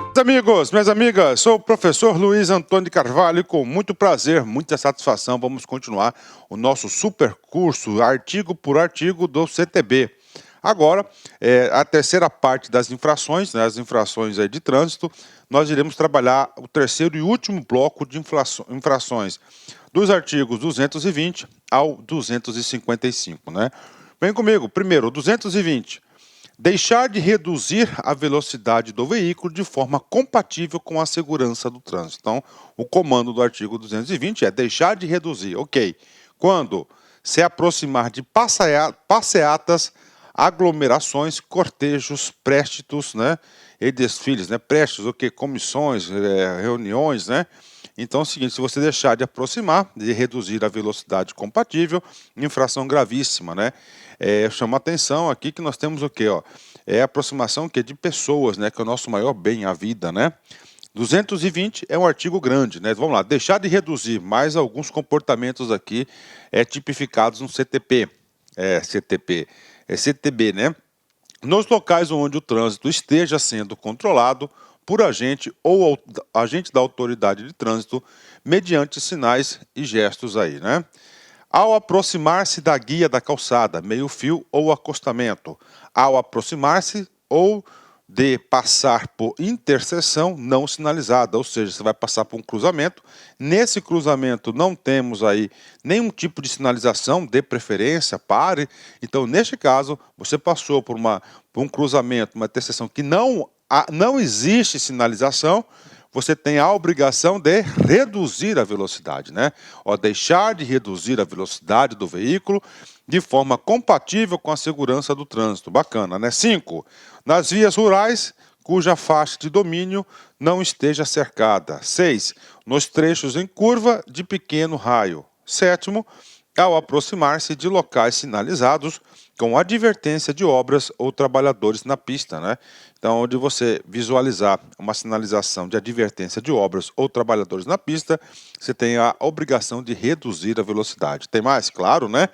Meus amigos, minhas amigas, sou o professor Luiz Antônio de Carvalho e com muito prazer, muita satisfação, vamos continuar o nosso super curso, artigo por artigo do CTB. Agora, a terceira parte das infrações, né, as infrações de trânsito, nós iremos trabalhar o terceiro e último bloco de infrações, dos artigos 220 ao 255, né? Vem comigo, primeiro, 220. Deixar de reduzir a velocidade do veículo de forma compatível com a segurança do trânsito. Então, o comando do artigo 220 é deixar de reduzir. Ok. Quando se aproximar de passeatas, aglomerações, cortejos, présticos, né? E desfiles, né? Présticos, o que? Comissões, reuniões, né? Então é o seguinte, se você deixar de aproximar, de reduzir a velocidade compatível, infração gravíssima, né? Chama atenção aqui que nós temos o quê? Ó? É a aproximação que de pessoas, né? Que é o nosso maior bem, a vida, né? 220 é um artigo grande, né? Vamos lá, deixar de reduzir mais alguns comportamentos aqui tipificados no CTP. CTB, né? Nos locais onde o trânsito esteja sendo controlado por agente ou agente da autoridade de trânsito mediante sinais e gestos aí, né? Ao aproximar-se da guia da calçada, meio-fio ou acostamento, ao aproximar-se ou de passar por interseção não sinalizada, ou seja, você vai passar por um cruzamento. Nesse cruzamento não temos aí nenhum tipo de sinalização, de preferência, pare. Então, neste caso, você passou por um cruzamento, uma interseção que não existe sinalização, você tem a obrigação de reduzir a velocidade, né? Deixar de reduzir a velocidade do veículo de forma compatível com a segurança do trânsito. Bacana, né? 5. Nas vias rurais, cuja faixa de domínio não esteja cercada. 6. Nos trechos em curva de pequeno raio. 7. Ao aproximar-se de locais sinalizados com advertência de obras ou trabalhadores na pista, né? Então, onde você visualizar uma sinalização de advertência de obras ou trabalhadores na pista, você tem a obrigação de reduzir a velocidade. Tem mais? Claro, né?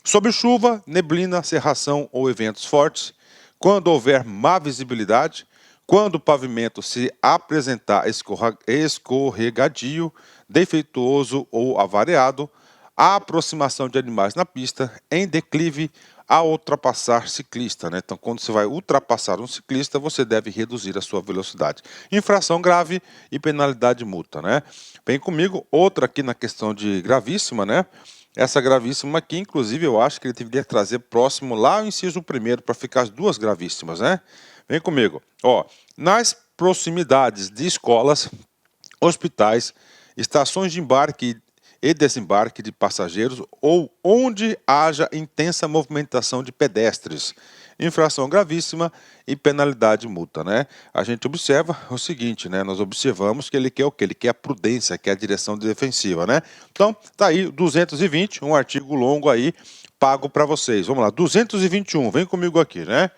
Sob chuva, neblina, cerração ou eventos fortes, quando houver má visibilidade, quando o pavimento se apresentar escorregadio, defeituoso ou avariado, a aproximação de animais na pista, em declive, a ultrapassar ciclista, né? Então, quando você vai ultrapassar um ciclista, você deve reduzir a sua velocidade. Infração grave e penalidade de multa, né? Vem comigo, outra aqui na questão de gravíssima, né? Essa gravíssima aqui, inclusive, eu acho que ele deveria trazer próximo lá o inciso primeiro, para ficar as duas gravíssimas, né? Vem comigo. Nas proximidades de escolas, hospitais, estações de embarque e desembarque de passageiros ou onde haja intensa movimentação de pedestres. Infração gravíssima e penalidade de multa, né? A gente observa o seguinte, né? Nós observamos que ele quer o quê? Ele quer a prudência, quer a direção defensiva, né? Então, tá aí 220, um artigo longo aí, pago para vocês. Vamos lá, 221, vem comigo aqui, né?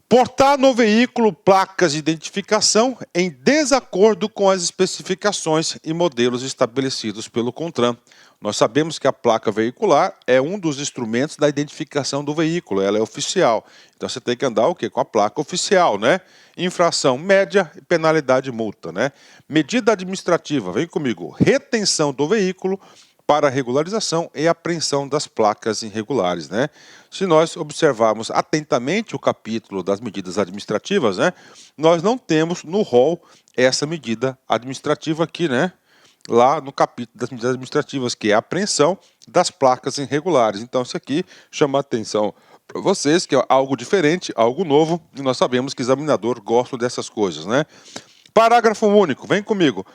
Portar no veículo placas de identificação em desacordo com as especificações e modelos estabelecidos pelo CONTRAN. Nós sabemos que a placa veicular é um dos instrumentos da identificação do veículo, ela é oficial. Então você tem que andar o quê? Com a placa oficial, né? Infração média e penalidade multa, né? Medida administrativa, vem comigo, retenção do veículo para regularização e apreensão das placas irregulares, né? Se nós observarmos atentamente o capítulo das medidas administrativas, né, nós não temos no rol essa medida administrativa aqui, né? Lá no capítulo das medidas administrativas, que é a apreensão das placas irregulares. Então, isso aqui chama a atenção para vocês, que é algo diferente, algo novo, e nós sabemos que o examinador gosta dessas coisas, né? Parágrafo único, vem comigo.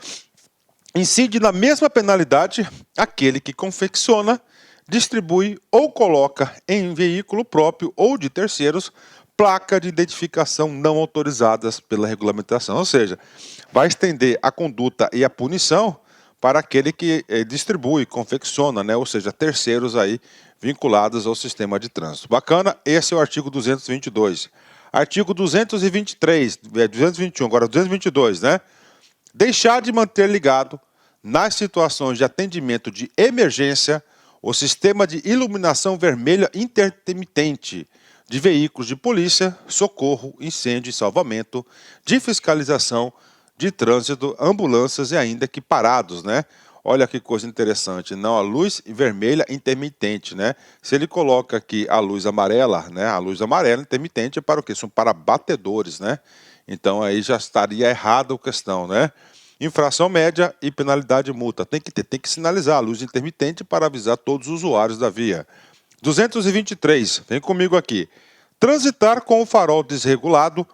Incide na mesma penalidade aquele que confecciona, distribui ou coloca em veículo próprio ou de terceiros placa de identificação não autorizadas pela regulamentação. Ou seja, vai estender a conduta e a punição para aquele que distribui, confecciona, né? Ou seja, terceiros aí vinculados ao sistema de trânsito. Bacana? Esse é o artigo 222. Artigo 223, 221, agora 222, né? Deixar de manter ligado, nas situações de atendimento de emergência, o sistema de iluminação vermelha intermitente de veículos de polícia, socorro, incêndio e salvamento, de fiscalização, de trânsito, ambulâncias e ainda equiparados, né? Olha que coisa interessante, não a luz vermelha intermitente, né? Se ele coloca aqui a luz amarela, né? A luz amarela intermitente é para o quê? São para batedores, né? Então aí já estaria errada a questão, né? Infração média e penalidade multa. Tem que sinalizar a luz intermitente para avisar todos os usuários da via. 223, vem comigo aqui. Transitar com o farol desregulado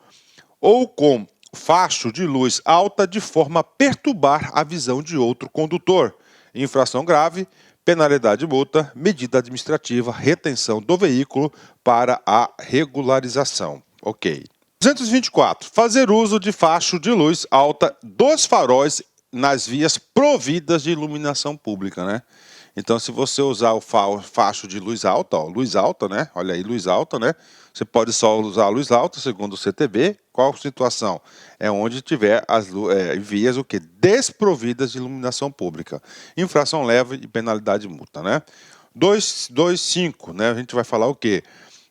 ou com facho de luz alta de forma a perturbar a visão de outro condutor. Infração grave, penalidade multa, medida administrativa, retenção do veículo para a regularização. Ok. 224. Fazer uso de facho de luz alta dos faróis nas vias providas de iluminação pública, né? Então, se você usar o facho de luz alta, ó, luz alta, né? Olha aí, luz alta, né? Você pode só usar a luz alta, segundo o CTB. Qual situação? É onde tiver as vias o quê? Desprovidas de iluminação pública. Infração leve e penalidade multa, né? 225, né? A gente vai falar o quê?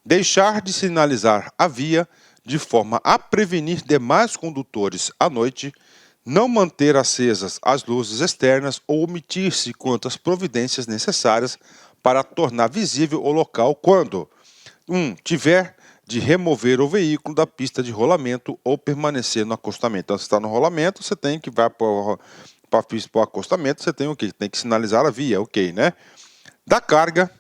Deixar de sinalizar a via de forma a prevenir demais condutores à noite, não manter acesas as luzes externas ou omitir-se quanto às providências necessárias para tornar visível o local quando 1. Tiver de remover o veículo da pista de rolamento ou permanecer no acostamento. Então, se está no rolamento, você tem que vai para a pista para o acostamento, você tem o quê? Tem que sinalizar a via, ok, né? Da carga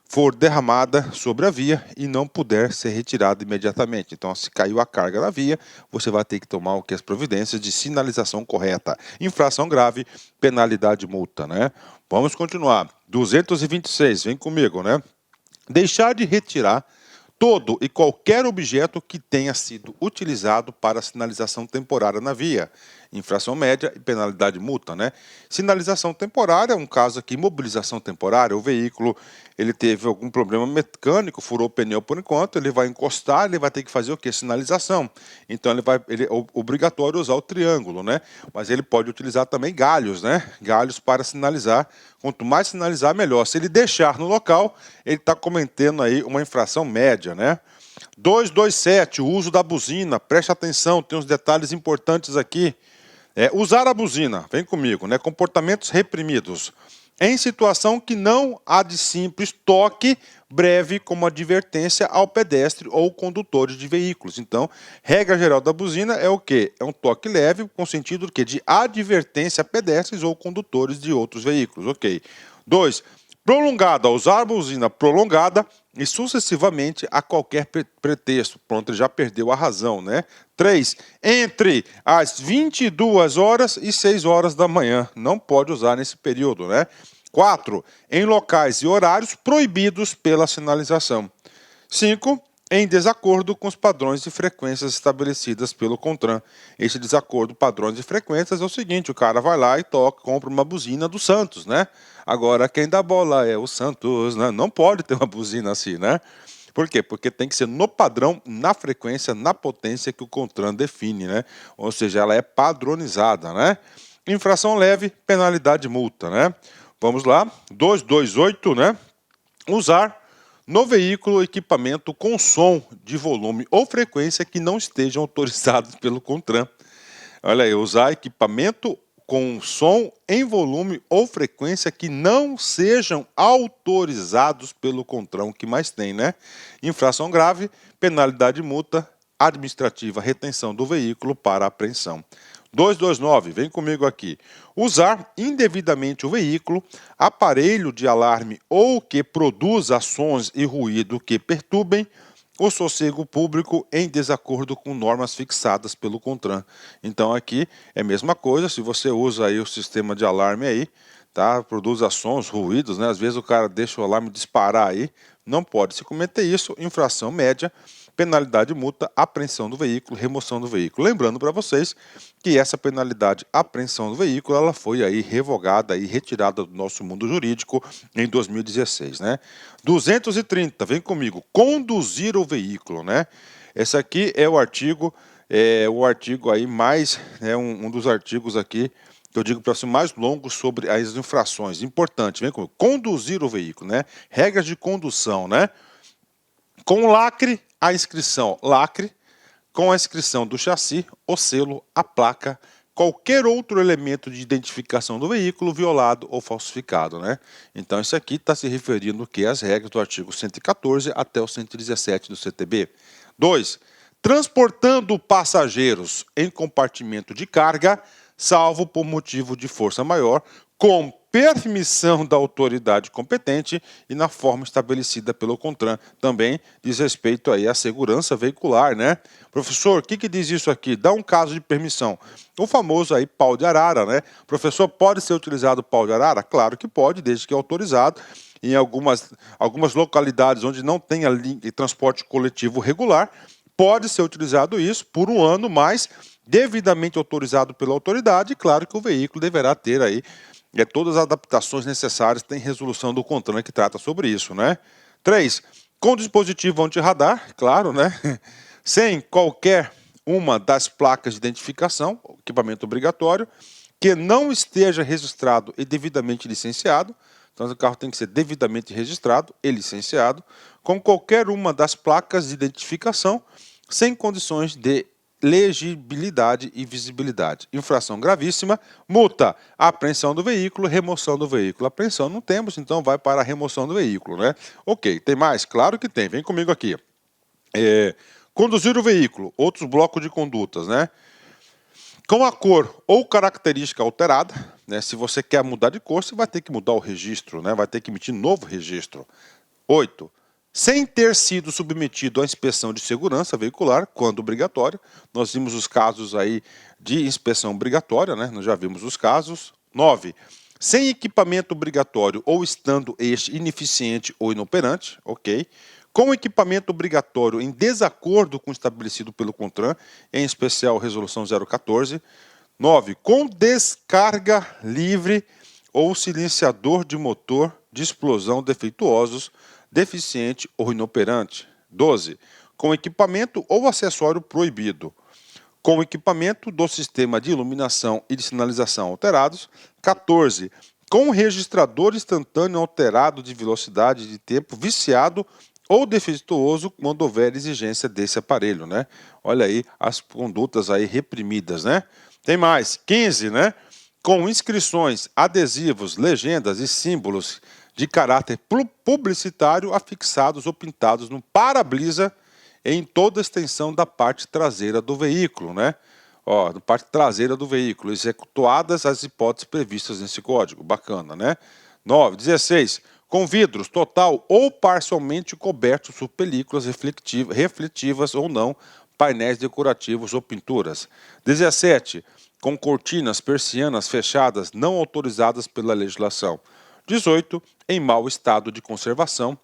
for derramada sobre a via e não puder ser retirada imediatamente. Então, se caiu a carga na via, você vai ter que tomar o que? As providências de sinalização correta. Infração grave, penalidade multa, né? Vamos continuar. 226, vem comigo, né? Deixar de retirar todo e qualquer objeto que tenha sido utilizado para sinalização temporária na via. Infração média e penalidade multa, né? Sinalização temporária, um caso aqui, imobilização temporária, o veículo, ele teve algum problema mecânico, furou o pneu por enquanto, ele vai encostar, ele vai ter que fazer o quê? Sinalização. Então, ele é obrigatório usar o triângulo, né? Mas ele pode utilizar também galhos, né? Galhos para sinalizar. Quanto mais sinalizar, melhor. Se ele deixar no local, ele está cometendo aí uma infração média, né? 227, o uso da buzina. Preste atenção, tem uns detalhes importantes aqui. Usar a buzina, vem comigo, né? Comportamentos reprimidos. Em situação que não há de simples toque breve como advertência ao pedestre ou condutores de veículos. Então, regra geral da buzina é o quê? É um toque leve com sentido do quê? De advertência a pedestres ou condutores de outros veículos, ok. 2. Prolongada, usar a buzina prolongada e sucessivamente a qualquer pretexto. Pronto, ele já perdeu a razão, né? 3. Entre as 22 horas e 6 horas da manhã. Não pode usar nesse período, né? 4. Em locais e horários proibidos pela sinalização. 5. Em desacordo com os padrões de frequências estabelecidas pelo CONTRAN. Esse desacordo padrões de frequências é o seguinte, o cara vai lá e compra uma buzina do Santos, né? Agora, quem dá bola é o Santos, né? Não pode ter uma buzina assim, né? Por quê? Porque tem que ser no padrão, na frequência, na potência que o CONTRAN define, né? Ou seja, ela é padronizada, né? Infração leve, penalidade multa, né? Vamos lá, 228, né? Usar no veículo equipamento com som de volume ou frequência que não estejam autorizados pelo CONTRAN. Olha aí, usar equipamento com som em volume ou frequência que não sejam autorizados pelo CONTRAN, o que mais tem, né? Infração grave, penalidade multa administrativa, retenção do veículo para apreensão. 229, vem comigo aqui. Usar indevidamente o veículo, aparelho de alarme ou que produza sons e ruído que perturbem o sossego público em desacordo com normas fixadas pelo CONTRAN. Então aqui é a mesma coisa, se você usa aí o sistema de alarme aí, tá? Produz sons, ruídos, né? Às vezes o cara deixa o alarme disparar aí, não pode se cometer isso, infração média, penalidade multa, apreensão do veículo, remoção do veículo. Lembrando para vocês que essa penalidade, apreensão do veículo, ela foi aí revogada e retirada do nosso mundo jurídico em 2016, né? 230, vem comigo, conduzir o veículo, né? Esse aqui é o artigo aí mais, um dos artigos aqui que eu digo para você mais longo sobre as infrações. Importante, vem comigo, conduzir o veículo, né? Regras de condução, né? Com lacre a inscrição lacre, com a inscrição do chassi, o selo, a placa, qualquer outro elemento de identificação do veículo violado ou falsificado, né? Então isso aqui está se referindo que às regras do artigo 114 até o 117 do CTB. 2. Transportando passageiros em compartimento de carga, salvo por motivo de força maior, com permissão da autoridade competente e na forma estabelecida pelo CONTRAN. Também diz respeito aí à segurança veicular, né? Professor, o que diz isso aqui? Dá um caso de permissão. O famoso aí pau de arara, né? Professor, pode ser utilizado o pau de arara? Claro que pode, desde que é autorizado. Em algumas localidades onde não tem transporte coletivo regular, pode ser utilizado isso por um ano, mas devidamente autorizado pela autoridade, claro que o veículo deverá ter aí todas as adaptações necessárias, tem resolução do CONTRAN que trata sobre isso, né? 3. Com dispositivo anti-radar, claro, né? Sem qualquer uma das placas de identificação, equipamento obrigatório, que não esteja registrado e devidamente licenciado, então o carro tem que ser devidamente registrado e licenciado, com qualquer uma das placas de identificação, sem condições de legibilidade e visibilidade. Infração gravíssima, multa, apreensão do veículo, remoção do veículo. Apreensão não temos, então vai para a remoção do veículo, né? Ok, tem mais? Claro que tem, vem comigo aqui. Conduzir o veículo, outros blocos de condutas, né? Com a cor ou característica alterada, né? Se você quer mudar de cor, você vai ter que mudar o registro, né? Vai ter que emitir novo registro. 8. Sem ter sido submetido à inspeção de segurança veicular, quando obrigatório. Nós vimos os casos aí de inspeção obrigatória, né? Nós já vimos os casos. 9. Sem equipamento obrigatório ou estando este ineficiente ou inoperante, ok. Com equipamento obrigatório em desacordo com o estabelecido pelo CONTRAN, em especial Resolução 014. 9. Com descarga livre ou silenciador de motor de explosão defeituosos, deficiente ou inoperante. 12. Com equipamento ou acessório proibido. Com equipamento do sistema de iluminação e de sinalização alterados. 14. Com registrador instantâneo alterado de velocidade de tempo viciado ou defeituoso quando houver exigência desse aparelho, né? Olha aí as condutas aí reprimidas, né? Tem mais. 15, né? Com inscrições, adesivos, legendas e símbolos de caráter publicitário afixados ou pintados no para-brisa em toda a extensão da parte traseira do veículo, né? Ó, na parte traseira do veículo, executadas as hipóteses previstas nesse código. Bacana, né? 9. 16. Com vidros total ou parcialmente cobertos por películas refletivas ou não, painéis decorativos ou pinturas. 17. Com cortinas persianas fechadas não autorizadas pela legislação. 18. Em mau estado de conservação,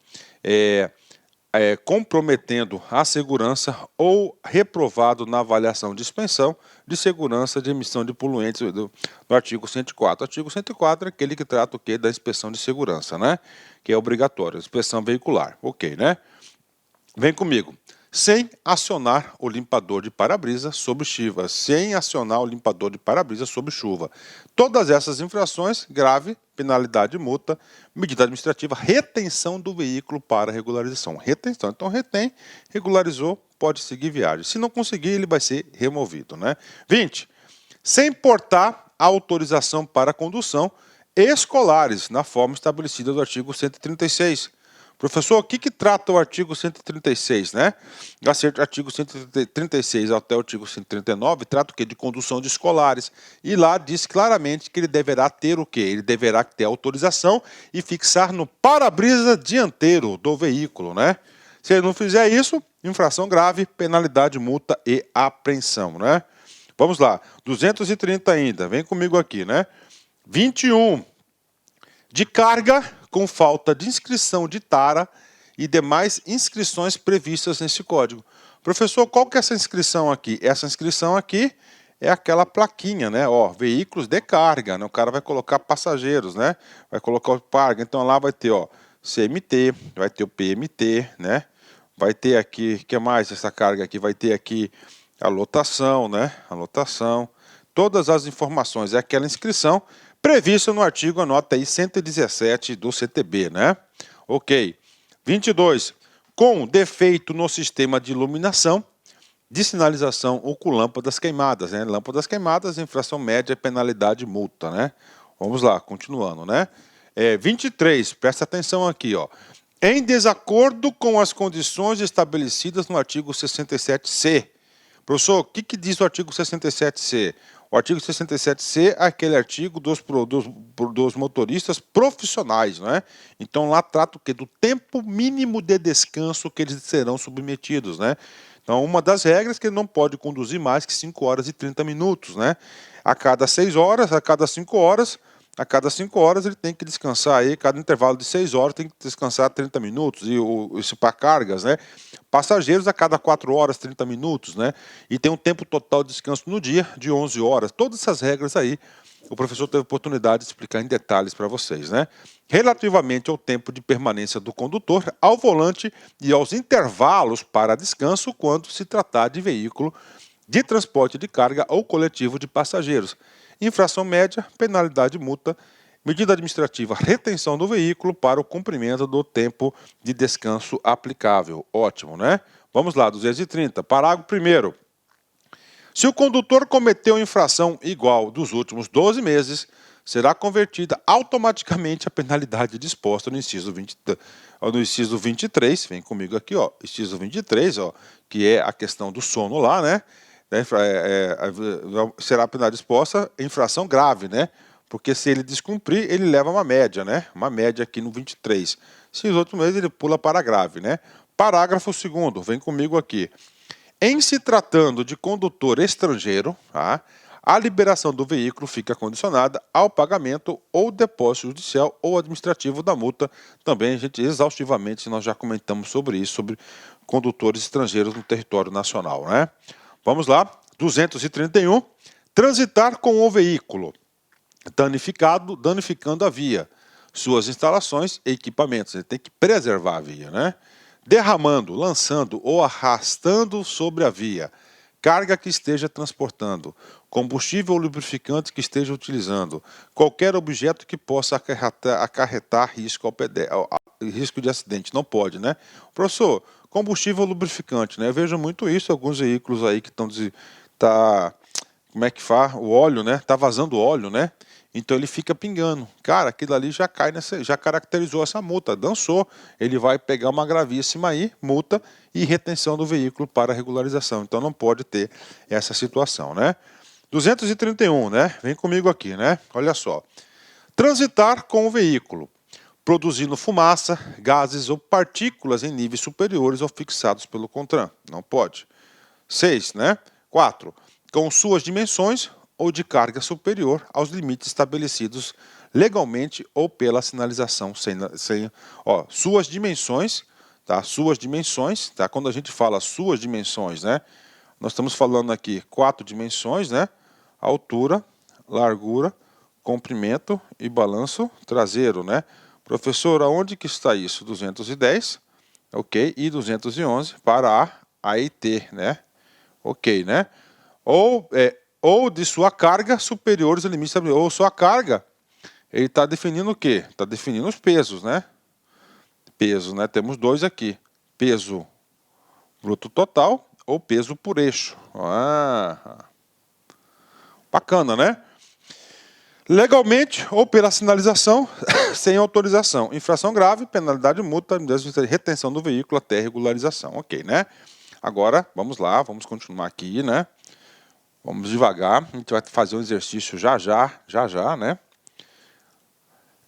comprometendo a segurança ou reprovado na avaliação de suspensão de segurança de emissão de poluentes do artigo 104. O artigo 104 é aquele que trata o quê? Da inspeção de segurança, né? Que é obrigatório, inspeção veicular. Ok, né? Vem comigo. Sem acionar o limpador de para-brisa sob chuva. Sem acionar o limpador de para-brisa sob chuva. Todas essas infrações, grave, penalidade de multa, medida administrativa, retenção do veículo para regularização. Retenção. Então, retém, regularizou, pode seguir viagem. Se não conseguir, ele vai ser removido, né? 20. Sem portar autorização para condução escolares, na forma estabelecida do artigo 136. Professor, o que trata o artigo 136, né? O artigo 136 até o artigo 139 trata o quê? De condução de escolares. E lá diz claramente que ele deverá ter o quê? Ele deverá ter autorização e fixar no para-brisa dianteiro do veículo, né? Se ele não fizer isso, infração grave, penalidade, multa e apreensão, né? Vamos lá, 230 ainda, vem comigo aqui, né? 21. De carga com falta de inscrição de tara e demais inscrições previstas nesse código. Professor, qual que é essa inscrição aqui? Essa inscrição aqui é aquela plaquinha, né? Ó, veículos de carga, né? O cara vai colocar passageiros, né? Vai colocar o carga, então lá vai ter, ó, CMT, vai ter o PMT, né? Vai ter aqui, o que mais essa carga aqui? Vai ter aqui a lotação, né? A lotação, todas as informações, é aquela inscrição previsto no artigo, anota aí, 117 do CTB, né? Ok. 22. com defeito no sistema de iluminação, de sinalização ou com lâmpadas queimadas, né? Lâmpadas queimadas, infração média, penalidade, multa, né? Vamos lá, continuando, né? 23, presta atenção aqui, ó. Em desacordo com as condições estabelecidas no artigo 67C. Professor, o que diz o artigo 67C? O artigo 67C é aquele artigo dos motoristas profissionais, né? Então lá trata o quê? Do tempo mínimo de descanso que eles serão submetidos, né? Então uma das regras é que ele não pode conduzir mais que 5 horas e 30 minutos, né? A cada 6 horas, a cada 5 horas, ele tem que descansar aí, cada intervalo de 6 horas tem que descansar 30 minutos, e isso para cargas, né? Passageiros a cada 4 horas, 30 minutos, né? E tem um tempo total de descanso no dia de 11 horas. Todas essas regras aí, o professor teve oportunidade de explicar em detalhes para vocês, né? Relativamente ao tempo de permanência do condutor ao volante e aos intervalos para descanso quando se tratar de veículo de transporte de carga ou coletivo de passageiros. Infração média, penalidade, multa, medida administrativa, retenção do veículo para o cumprimento do tempo de descanso aplicável. Ótimo, né? Vamos lá, 230. Parágrafo 1º. Se o condutor cometeu infração igual dos últimos 12 meses, será convertida automaticamente a penalidade disposta no inciso 23, vem comigo aqui, ó, inciso 23, ó, que é a questão do sono lá, né? Será a penalidade disposta infração grave, né? Porque se ele descumprir, ele leva uma média, né? Uma média aqui no 23. Se os outros meses, ele pula para grave, né? Parágrafo 2º, vem comigo aqui. Em se tratando de condutor estrangeiro, tá, a liberação do veículo fica condicionada ao pagamento ou depósito judicial ou administrativo da multa. Também, a gente, exaustivamente, nós já comentamos sobre isso, sobre condutores estrangeiros no território nacional, né? Vamos lá, 231. Transitar com o veículo danificando a via, suas instalações e equipamentos. Ele tem que preservar a via, né? Derramando, lançando ou arrastando sobre a via, carga que esteja transportando, combustível ou lubrificante que esteja utilizando, qualquer objeto que possa acarretar risco de acidente. Não pode, né? Professor, combustível ou lubrificante, né? Eu vejo muito isso, alguns veículos aí que estão... como é que faz? O óleo, né? Tá vazando óleo, né? Então ele fica pingando. Cara, aquilo ali já cai já caracterizou essa multa, dançou. Ele vai pegar uma gravíssima aí, multa e retenção do veículo para regularização. Então não pode ter essa situação, né? 231, né? Vem comigo aqui, né? Olha só. Transitar com o veículo, produzindo fumaça, gases ou partículas em níveis superiores ou fixados pelo CONTRAN. Não pode. 6, né? 4. Com suas dimensões ou de carga superior aos limites estabelecidos legalmente ou pela sinalização suas dimensões, tá? Suas dimensões, tá? Quando a gente fala suas dimensões, né? Nós estamos falando aqui 4 dimensões, né? Altura, largura, comprimento e balanço traseiro, né? Professor, aonde que está isso? 210, ok? E 211 para A e T, né? Ok, né? Ou de sua carga superiores ao limite estabelecido. Ou sua carga, ele está definindo o quê? Está definindo os pesos, né? Peso, né? Temos 2 aqui. Peso bruto total ou peso por eixo. Bacana, né? Legalmente ou pela sinalização sem autorização. Infração grave, penalidade, multa, retenção do veículo até regularização. Ok, né? Agora, vamos lá, vamos continuar aqui, né? Vamos devagar, a gente vai fazer um exercício já, né?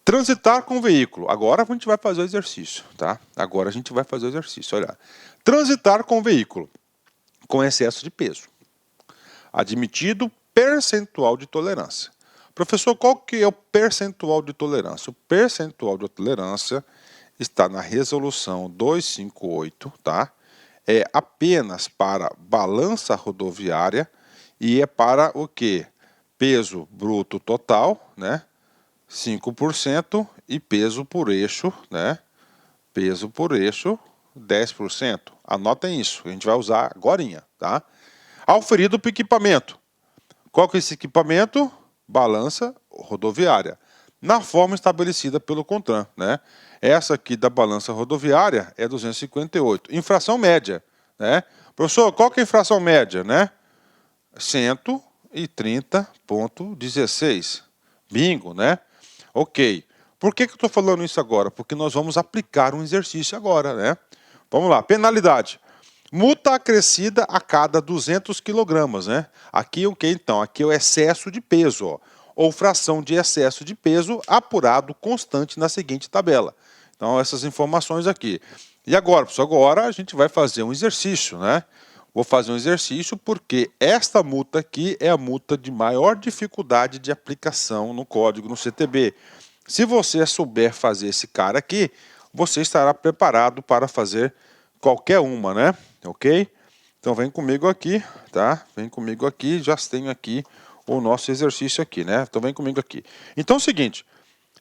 Transitar com o veículo. Agora a gente vai fazer o exercício, tá? Agora a gente vai fazer o exercício, olha. Transitar com o veículo com excesso de peso. Admitido percentual de tolerância. Professor, qual que é o percentual de tolerância? O percentual de tolerância está na resolução 258, tá? É apenas para balança rodoviária e é para o quê? Peso bruto total, né? 5% e peso por eixo, né? Peso por eixo, 10%. Anotem isso, a gente vai usar agorinha, tá? Auferido para equipamento. Qual que é esse equipamento? Balança rodoviária. na forma estabelecida pelo CONTRAN, né? Essa aqui da balança rodoviária é 258. Infração média, né? Professor, qual que é a infração média, né? 130,16. Bingo, né? Ok. Por que eu estou falando isso agora? Porque nós vamos aplicar um exercício agora, né? Vamos lá. Penalidade. Multa acrescida a cada 200 quilogramas, né? Aqui o que então? Aqui é o excesso de peso, ó. Ou fração de excesso de peso apurado constante na seguinte tabela. Então, essas informações aqui. E agora, pessoal, agora a gente vai fazer um exercício, né? Vou fazer um exercício porque esta multa aqui é a multa de maior dificuldade de aplicação no código, no CTB. Se você souber fazer esse cara aqui, você estará preparado para fazer qualquer uma, né? Ok? Então vem comigo aqui, tá? Vem comigo aqui, já tenho aqui o nosso exercício aqui, né? Então vem comigo aqui. Então é o seguinte,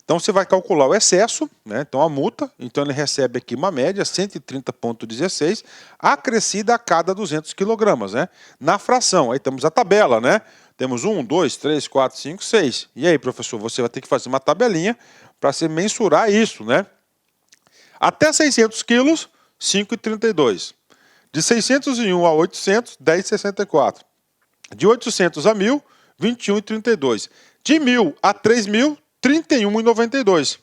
então você vai calcular o excesso, né? Então a multa, então ele recebe aqui uma média, 130,16, acrescida a cada 200 quilogramas, né? Na fração, aí temos a tabela, né? Temos 1, 2, 3, 4, 5, 6. E aí, professor, você vai ter que fazer uma tabelinha para se mensurar isso, né? Até 600 quilos, 5,32. De 601 a 800, 10,64. De 800 a 1.000, 21,32. De 1.000 a 3.000, 31,92.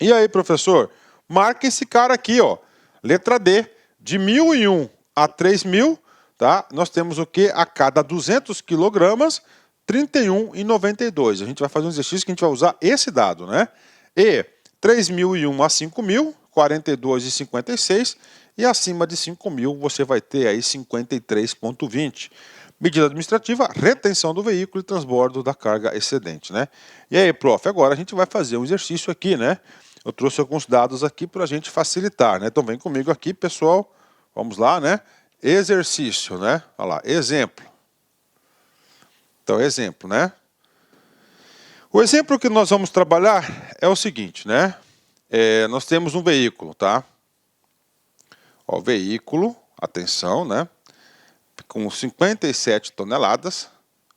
E aí, professor? Marca esse cara aqui, ó. Letra D. De 1.001 a 3.000, tá? Nós temos o que? A cada 200 quilogramas, 31,92. A gente vai fazer um exercício que a gente vai usar esse dado, né? E 3.001 a 5.000, 42,56. E acima de 5.000 você vai ter aí 53,20. Medida administrativa, retenção do veículo e transbordo da carga excedente, né? E aí, prof, agora a gente vai fazer um exercício aqui, né? Eu trouxe alguns dados aqui para a gente facilitar, né? Então vem comigo aqui, pessoal. Vamos lá, né? Exercício, né? Olha lá, exemplo. Então, exemplo, né? O exemplo que nós vamos trabalhar é o seguinte, né? Nós temos um veículo, tá? Ó, veículo, atenção, né? Com 57 toneladas,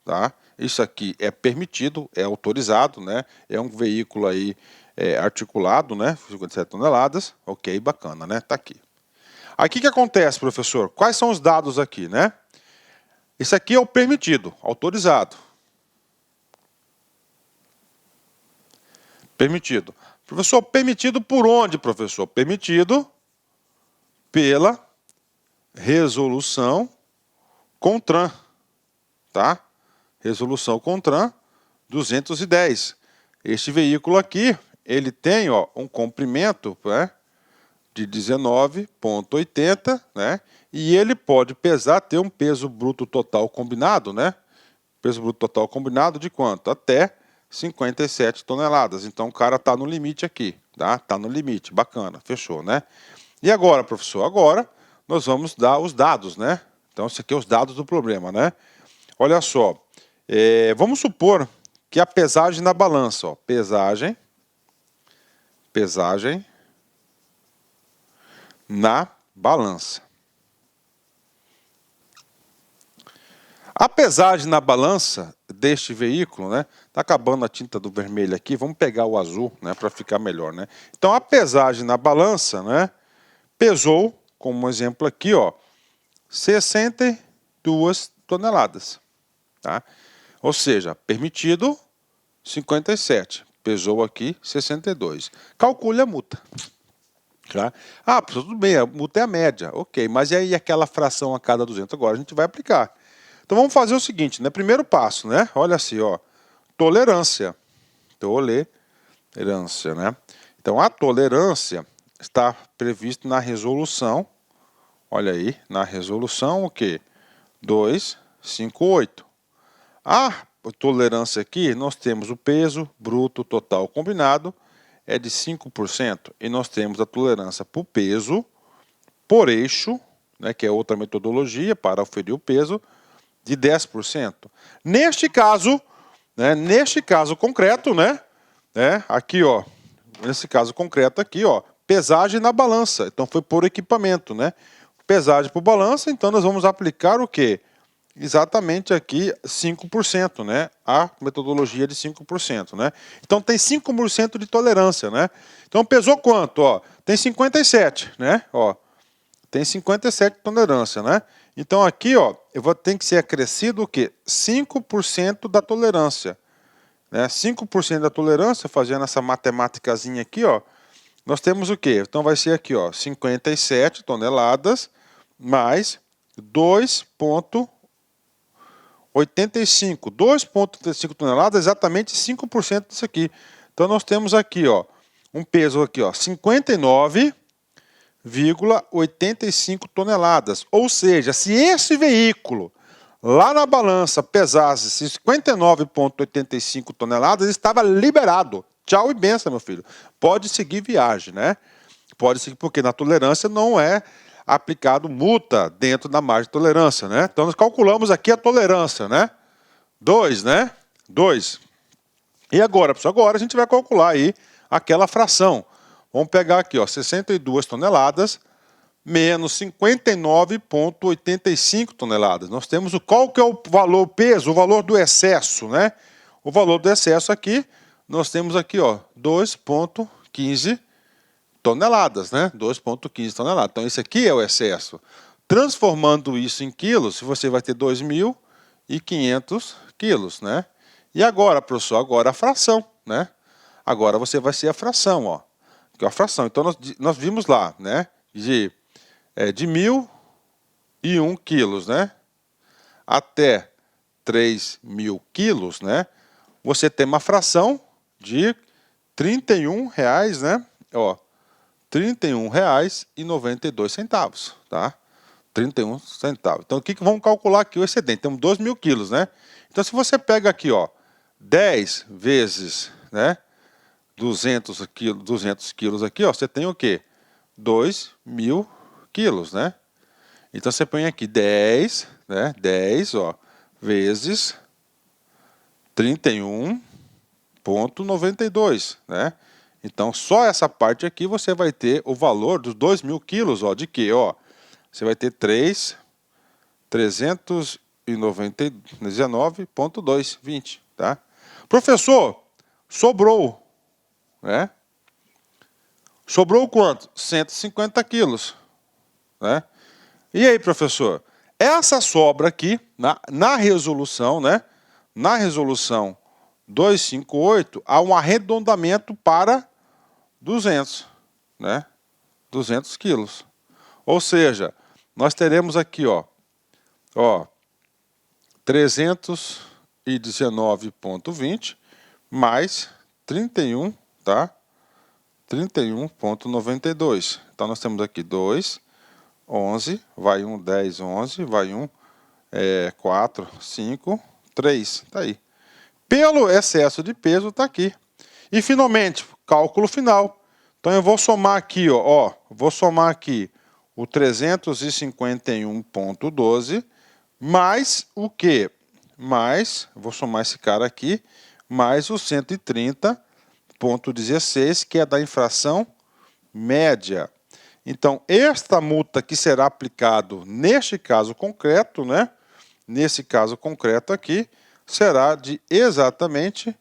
tá? Isso aqui é permitido, é autorizado, né? É um veículo aí articulado, né? 57 toneladas, ok, bacana, né? Tá aqui. Aqui o que acontece, professor? Quais são os dados aqui, né? Isso aqui é o permitido, autorizado. Permitido. Professor, permitido por onde, professor? Permitido pela resolução CONTRAN, tá? Resolução CONTRAN 210. Este veículo aqui, ele tem, ó, um comprimento, né, de 19,80, né? E ele pode pesar, ter um peso bruto total combinado, né? Peso bruto total combinado de quanto? Até 57 toneladas. Então o cara está no limite aqui, tá? Está no limite, bacana, fechou, né? E agora, professor? Agora nós vamos dar os dados, né? Então, isso aqui é os dados do problema, né? Olha só, vamos supor que a pesagem na balança, ó, pesagem na balança. A pesagem na balança deste veículo, né? Tá acabando a tinta do vermelho aqui, vamos pegar o azul, né, para ficar melhor, né? Então, a pesagem na balança, né, pesou, como um exemplo aqui, ó, 62 toneladas, tá? Ou seja, permitido 57, pesou aqui 62. Calcule a multa. Tá? Ah, tudo bem, a multa é a média, ok, mas e aí aquela fração a cada 200? Agora a gente vai aplicar. Então vamos fazer o seguinte, né? Primeiro passo, né? Olha assim, ó, tolerância, né? Então a tolerância está prevista na resolução, olha aí, na resolução o quê? 258. A tolerância aqui, nós temos o peso bruto total combinado, é de 5%. E nós temos a tolerância por peso, por eixo, né, que é outra metodologia para aferir o peso, de 10%. Neste caso concreto, né, aqui, ó, nesse caso concreto aqui, ó, pesagem na balança. Então foi por equipamento, né? Pesagem por balança, então nós vamos aplicar o quê? exatamente aqui 5%, né? A metodologia de 5%, né? Então tem 5% de tolerância, né? Então pesou quanto, ó? Tem 57, né? Ó, tem 57 de tolerância, né? Então aqui, ó, eu vou ter que ser acrescido o quê? 5% da tolerância, né? 5% da tolerância, fazendo essa matemáticazinha aqui, ó, nós temos o quê? Então vai ser aqui, ó, 57 toneladas mais 2,85 toneladas, exatamente 5% disso aqui. Então nós temos aqui, ó, um peso aqui, ó, 59,85 toneladas. Ou seja, se esse veículo lá na balança pesasse 59,85 toneladas, estava liberado. Tchau e benção, meu filho. Pode seguir viagem, né? Pode seguir, porque na tolerância não é aplicado multa dentro da margem de tolerância, né? Então nós calculamos aqui a tolerância, né? 2, né? 2. E agora, pessoal? Agora a gente vai calcular aí aquela fração. Vamos pegar aqui, ó, 62 toneladas menos 59,85 toneladas. Nós temos qual que é o valor, o peso, o valor do excesso, né? O valor do excesso aqui, nós temos aqui, ó, 2,15 toneladas, né? 2,15 toneladas. Então, esse aqui é o excesso. Transformando isso em quilos, você vai ter 2.500 quilos, né? E agora, professor, agora a fração, né? Agora você vai ser a fração, ó. Que é a fração. Então, nós vimos lá, né? De 1.001 quilos, né? Até 3.000 quilos, né? Você tem uma fração de R$31, né? Ó, R$31,92, tá? 31 centavos. Então, o que vamos calcular aqui o excedente? Temos 2.000 quilos, né? Então, se você pega aqui, ó, 10 vezes, né, 200 quilos aqui, ó, você tem o quê? 2.000 quilos, né? Então, você põe aqui 10, né, 10, ó, vezes 31,92, né? Então, só essa parte aqui você vai ter o valor dos 2.000 quilos, ó, de quê? Ó, você vai ter 319,220, tá? Professor, sobrou, né? Sobrou quanto? 150 quilos, né? E aí, professor? Essa sobra aqui, na resolução, né? Na resolução 258, há um arredondamento para 200, né? 200 quilos. Ou seja, nós teremos aqui, ó 319,20 mais 31, tá? 31,92. Então nós temos aqui 2, 11, vai 1, 10, 11, vai 1, 4, 5, 3, tá aí. Pelo excesso de peso, tá aqui. E finalmente, cálculo final. Então eu vou somar aqui, ó, vou somar aqui o 351,12 mais o quê? Mais, vou somar esse cara aqui, mais o 130,16, que é da infração média. Então, esta multa que será aplicado neste caso concreto, né? Nesse caso concreto aqui, será de exatamente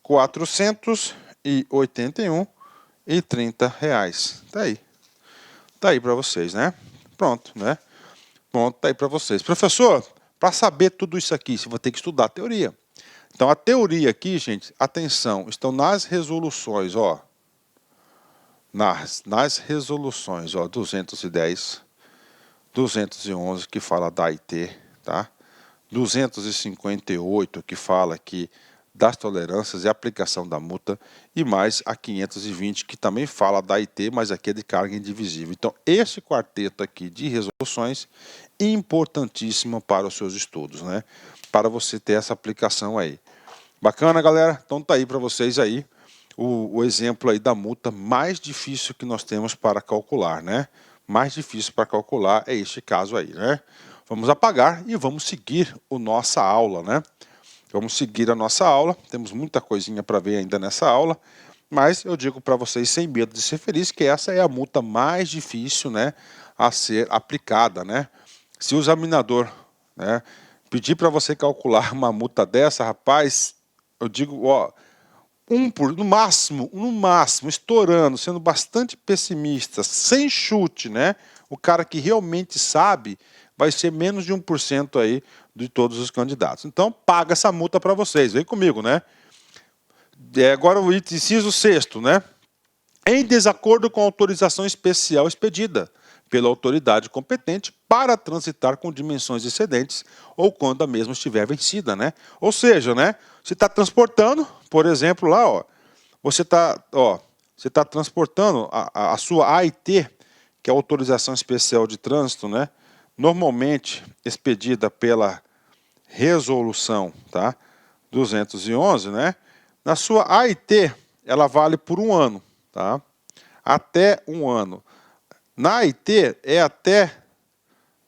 R$481,30. Tá aí. Tá aí para vocês, né? Pronto, né? Pronto, tá aí para vocês. Professor, para saber tudo isso aqui, você vai ter que estudar a teoria. Então, a teoria aqui, gente, atenção, estão nas resoluções, ó. Nas resoluções, ó, 210, 211, que fala da AIT, tá? 258, que fala aqui das tolerâncias e aplicação da multa, e mais a 520, que também fala da AIT, mas aqui é de carga indivisível. Então, esse quarteto aqui de resoluções, importantíssimo para os seus estudos, né? Para você ter essa aplicação aí. Bacana, galera? Então tá aí para vocês aí o exemplo aí da multa mais difícil que nós temos para calcular, né? Mais difícil para calcular é este caso aí, né? Vamos apagar e vamos seguir a nossa aula, né? Vamos seguir a nossa aula. Temos muita coisinha para ver ainda nessa aula, mas eu digo para vocês sem medo de ser feliz que essa é a multa mais difícil, né, a ser aplicada, né? Se o examinador, né, pedir para você calcular uma multa dessa, rapaz, eu digo, ó, no máximo, estourando, sendo bastante pessimista, sem chute, né? O cara que realmente sabe vai ser menos de 1% aí de todos os candidatos. Então, paga essa multa para vocês, vem comigo, né? Agora o inciso 6º, né? Em desacordo com a autorização especial expedida pela autoridade competente para transitar com dimensões excedentes ou quando a mesma estiver vencida, né? Ou seja, né? Você está transportando, por exemplo, lá, ó, você está transportando a sua AIT, que é a autorização especial de trânsito, né? Normalmente expedida pela resolução, tá? 211, né? Na sua AIT, ela vale por 1 ano, tá? Até 1 ano. Na AIT é até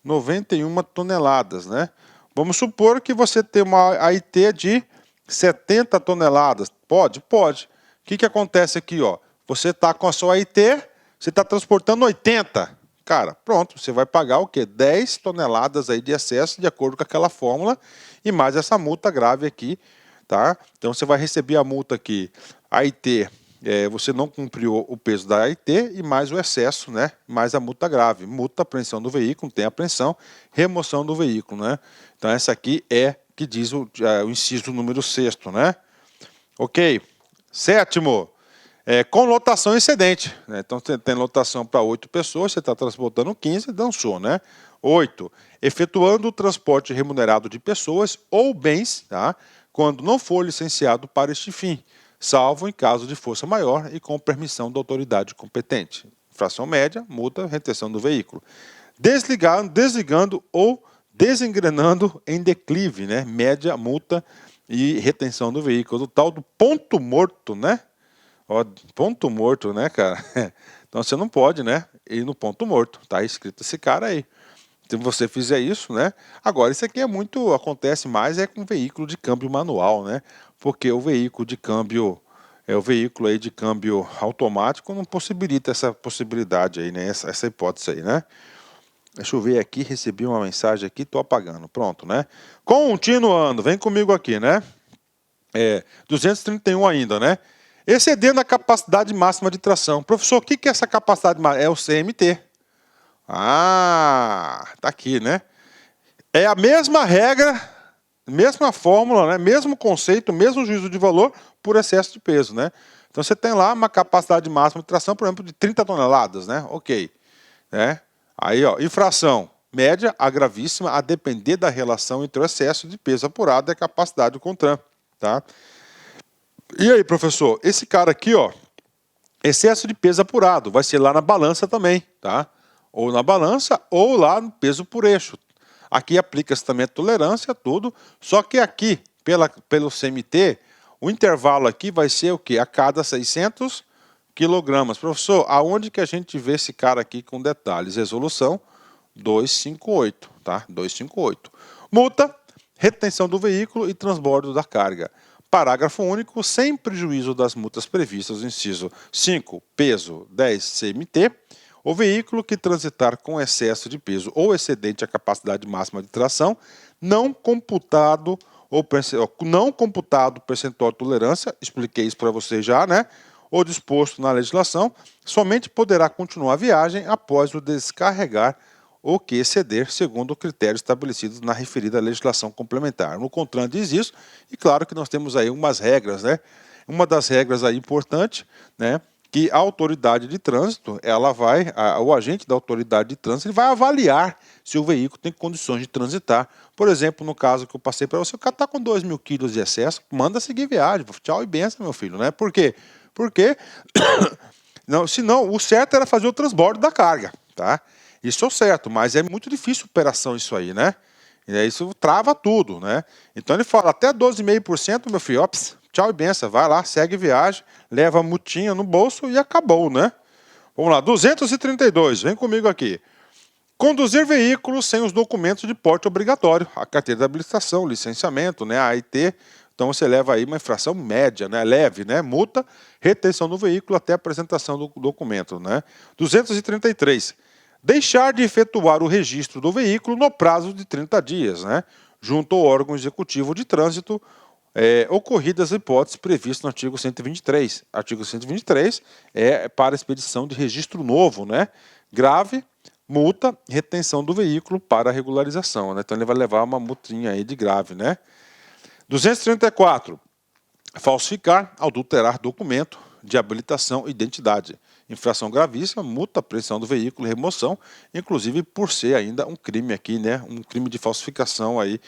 91 toneladas, né? Vamos supor que você tem uma AIT de 70 toneladas. Pode? Pode. O que acontece aqui, ó? Você está com a sua AIT, você está transportando 80. Cara, pronto, você vai pagar o quê? 10 toneladas aí de excesso, de acordo com aquela fórmula, e mais essa multa grave aqui, tá? Então você vai receber a multa aqui, AIT, você não cumpriu o peso da AIT e mais o excesso, né? Mais a multa grave. Multa, apreensão do veículo, tem apreensão, remoção do veículo, né? Então essa aqui é que diz o inciso número 6º, né? Ok. 7º, com lotação excedente, né? Então você tem lotação para 8 pessoas, você está transportando 15, dançou, né? 8, efetuando o transporte remunerado de pessoas ou bens, tá? Quando não for licenciado para este fim, salvo em caso de força maior e com permissão da autoridade competente. Infração média, multa, retenção do veículo. Desligando ou desengrenando em declive, né? Média, multa e retenção do veículo. O tal do ponto morto, né? Ó, ponto morto, né, cara? Então você não pode, né, ir no ponto morto. Tá escrito esse cara aí. Se você fizer isso, né? Agora, isso aqui acontece mais com veículo de câmbio manual, né? Porque o veículo de câmbio, o veículo aí de câmbio automático não possibilita essa possibilidade aí, né? Essa hipótese aí, né? Deixa eu ver aqui, recebi uma mensagem aqui, tô apagando. Pronto, né? Continuando, vem comigo aqui, né? 231 ainda, né? Excedendo a capacidade máxima de tração. Professor, o que é essa capacidade máxima? É o CMT. Ah, tá aqui, né? É a mesma regra, mesma fórmula, né? Mesmo conceito, mesmo juízo de valor por excesso de peso, né? Então você tem lá uma capacidade máxima de tração, por exemplo, de 30 toneladas, né? Ok. Né? Aí, ó, infração média a gravíssima, a depender da relação entre o excesso de peso apurado e a capacidade do CONTRAN, tá? E aí, professor, esse cara aqui, ó, excesso de peso apurado, vai ser lá na balança também, tá? Ou na balança, ou lá no peso por eixo. Aqui aplica-se também a tolerância, tudo, só que aqui, pelo CMT, o intervalo aqui vai ser o quê? A cada 600 quilogramas. Professor, aonde que a gente vê esse cara aqui com detalhes? Resolução 258, tá? 258. Multa, retenção do veículo e transbordo da carga. Parágrafo único, sem prejuízo das multas previstas no inciso 5, peso 10 CMT, o veículo que transitar com excesso de peso ou excedente à capacidade máxima de tração, não computado percentual de tolerância, expliquei isso para vocês já, né? Ou disposto na legislação, somente poderá continuar a viagem após o descarregar ou que exceder, segundo o critério estabelecido na referida legislação complementar. No CONTRAN diz isso, e claro que nós temos aí umas regras, né? Uma das regras aí importante, né? Que a autoridade de trânsito, o agente da autoridade de trânsito, ele vai avaliar se o veículo tem condições de transitar. Por exemplo, no caso que eu passei para você, o cara está com 2.000 quilos de excesso, manda seguir viagem, tchau e benção, meu filho, né? Por quê? Porque, senão, o certo era fazer o transbordo da carga, tá? Isso é o certo, mas é muito difícil operação isso aí, né? E aí isso trava tudo, né? Então ele fala, até 12,5%, meu filho, ops, tchau e benção, vai lá, segue viagem, leva a multinha no bolso e acabou, né? Vamos lá, 232, vem comigo aqui. Conduzir veículos sem os documentos de porte obrigatório, a carteira de habilitação, licenciamento, né, a AIT. Então você leva aí uma infração média, né, leve, né, multa, retenção do veículo até a apresentação do documento, né. 233. Deixar de efetuar o registro do veículo no prazo de 30 dias, né, junto ao órgão executivo de trânsito, ocorridas hipóteses previstas no artigo 123. Artigo 123 é para expedição de registro novo, né? Grave, multa, retenção do veículo para regularização, né? Então ele vai levar uma multinha aí de grave, né? 234. Falsificar, adulterar documento de habilitação e identidade. Infração gravíssima, multa, apreensão do veículo, remoção, inclusive por ser ainda um crime aqui, né? Um crime de falsificação aí,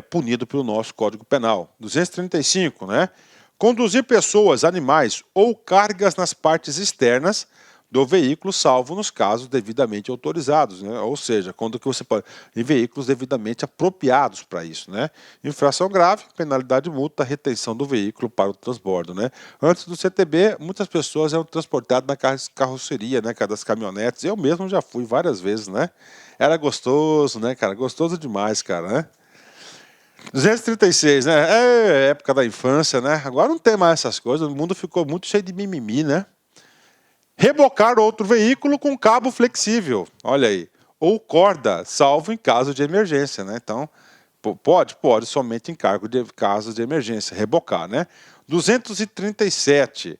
punido pelo nosso Código Penal. 235, né? Conduzir pessoas, animais ou cargas nas partes externas do veículo, salvo nos casos devidamente autorizados, né? Ou seja, quando que você pode, em veículos devidamente apropriados para isso, né? Infração grave, penalidade de multa, retenção do veículo para o transbordo, né? Antes do CTB, muitas pessoas eram transportadas na carroceria, né, cara, das caminhonetes. Eu mesmo já fui várias vezes, né? Era gostoso, né, cara? Gostoso demais, cara, né? 236, né? É época da infância, né? Agora não tem mais essas coisas, o mundo ficou muito cheio de mimimi, né? Rebocar outro veículo com cabo flexível, olha aí, ou corda, salvo em caso de emergência, né? Então, pode, somente em casos de emergência, rebocar, né? 237.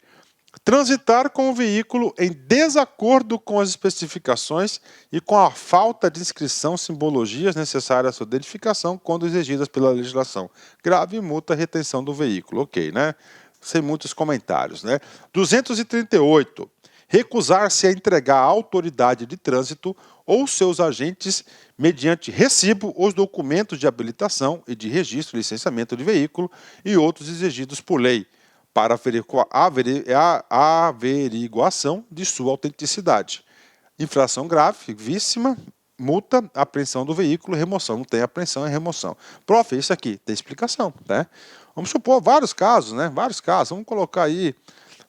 Transitar com o veículo em desacordo com as especificações e com a falta de inscrição, simbologias necessárias à sua identificação quando exigidas pela legislação. Grave multa, retenção do veículo, ok, né? Sem muitos comentários, né? 238. Recusar-se a entregar à autoridade de trânsito ou seus agentes, mediante recibo, os documentos de habilitação e de registro e licenciamento de veículo e outros exigidos por lei, para a averiguação de sua autenticidade. Infração gravíssima, multa, apreensão do veículo, remoção. Não tem apreensão, é remoção. Prof, isso aqui tem explicação, né? Vamos supor vários casos, né? Vários casos. Vamos colocar aí.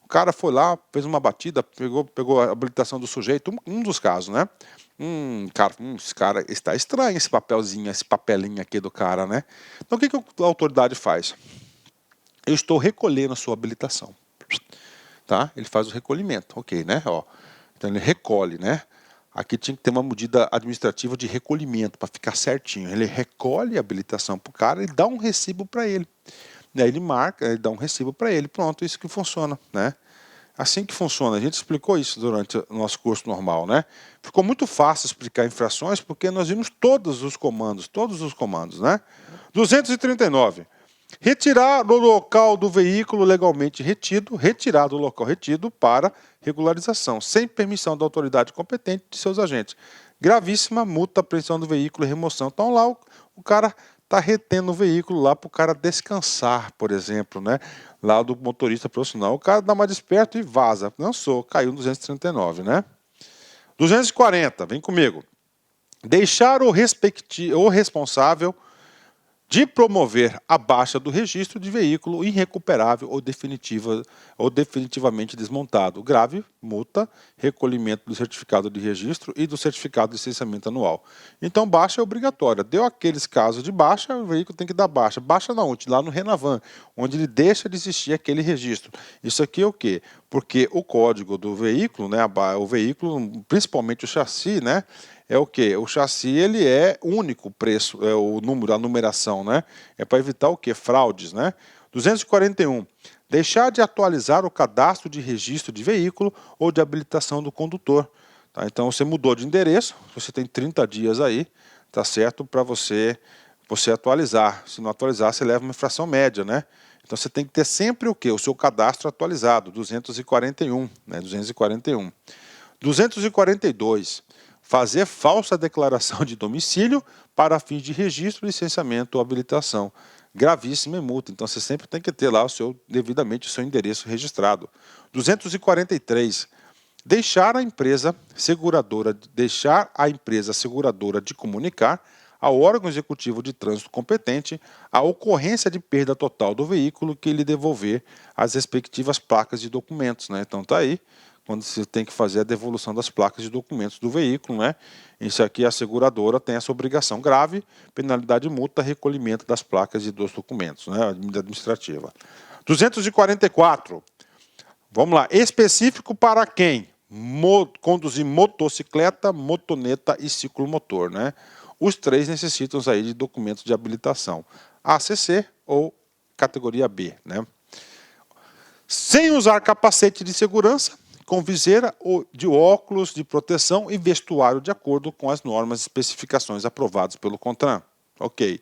O cara foi lá, fez uma batida, pegou a habilitação do sujeito, um dos casos, né? Esse cara está estranho, esse papelzinho, esse papelinho aqui do cara, né? Então o que a autoridade faz? Eu estou recolhendo a sua habilitação. Tá? Ele faz o recolhimento, ok, né? Ó, então ele recolhe, né? Aqui tinha que ter uma medida administrativa de recolhimento para ficar certinho. Ele recolhe a habilitação para o cara e dá um recibo para ele. E aí ele marca, ele dá um recibo para ele. Pronto, isso que funciona, né? Assim que funciona. A gente explicou isso durante o nosso curso normal, né? Ficou muito fácil explicar infrações porque nós vimos todos os comandos, né? 239. Retirar do local do veículo legalmente retirar do local retido para regularização, sem permissão da autoridade competente de seus agentes. Gravíssima multa, apreensão do veículo e remoção. Então lá o cara está retendo o veículo lá para o cara descansar, por exemplo, né? Lá do motorista profissional. O cara dá uma desperto e vaza. Caiu no 239, né? 240, vem comigo. Deixar o responsável de promover a baixa do registro de veículo irrecuperável ou definitivamente desmontado. Grave, multa, recolhimento do certificado de registro e do certificado de licenciamento anual. Então, baixa é obrigatória. Deu aqueles casos de baixa, o veículo tem que dar baixa. Baixa na onde? Lá no Renavan, onde ele deixa de existir aquele registro. Isso aqui é o quê? Porque o código do veículo, né, o veículo, principalmente o chassi, né, é o quê? O chassi ele é único preço, é o número, a numeração, né? É para evitar o quê? Fraudes, né? 241. Deixar de atualizar o cadastro de registro de veículo ou de habilitação do condutor. Tá? Então você mudou de endereço, você tem 30 dias aí, tá certo? Para você atualizar. Se não atualizar, você leva uma infração média, né? Então você tem que ter sempre o quê? O seu cadastro atualizado, 241, né? 241. 242. Fazer falsa declaração de domicílio para fins de registro, licenciamento ou habilitação. Gravíssima multa. Então você sempre tem que ter lá devidamente o seu endereço registrado. 243. Deixar a empresa seguradora de comunicar ao órgão executivo de trânsito competente a ocorrência de perda total do veículo que lhe devolver as respectivas placas de documentos, né? Então tá aí, quando você tem que fazer a devolução das placas de documentos do veículo, né? Isso aqui a seguradora tem essa obrigação grave, penalidade multa, recolhimento das placas e dos documentos, né? Administrativa. 244. Vamos lá, específico para quem? Conduzir motocicleta, motoneta e ciclomotor, né? Os três necessitam aí de documentos de habilitação, ACC ou categoria B, né? Sem usar capacete de segurança, com viseira ou de óculos de proteção e vestuário de acordo com as normas e especificações aprovadas pelo CONTRAN. Ok.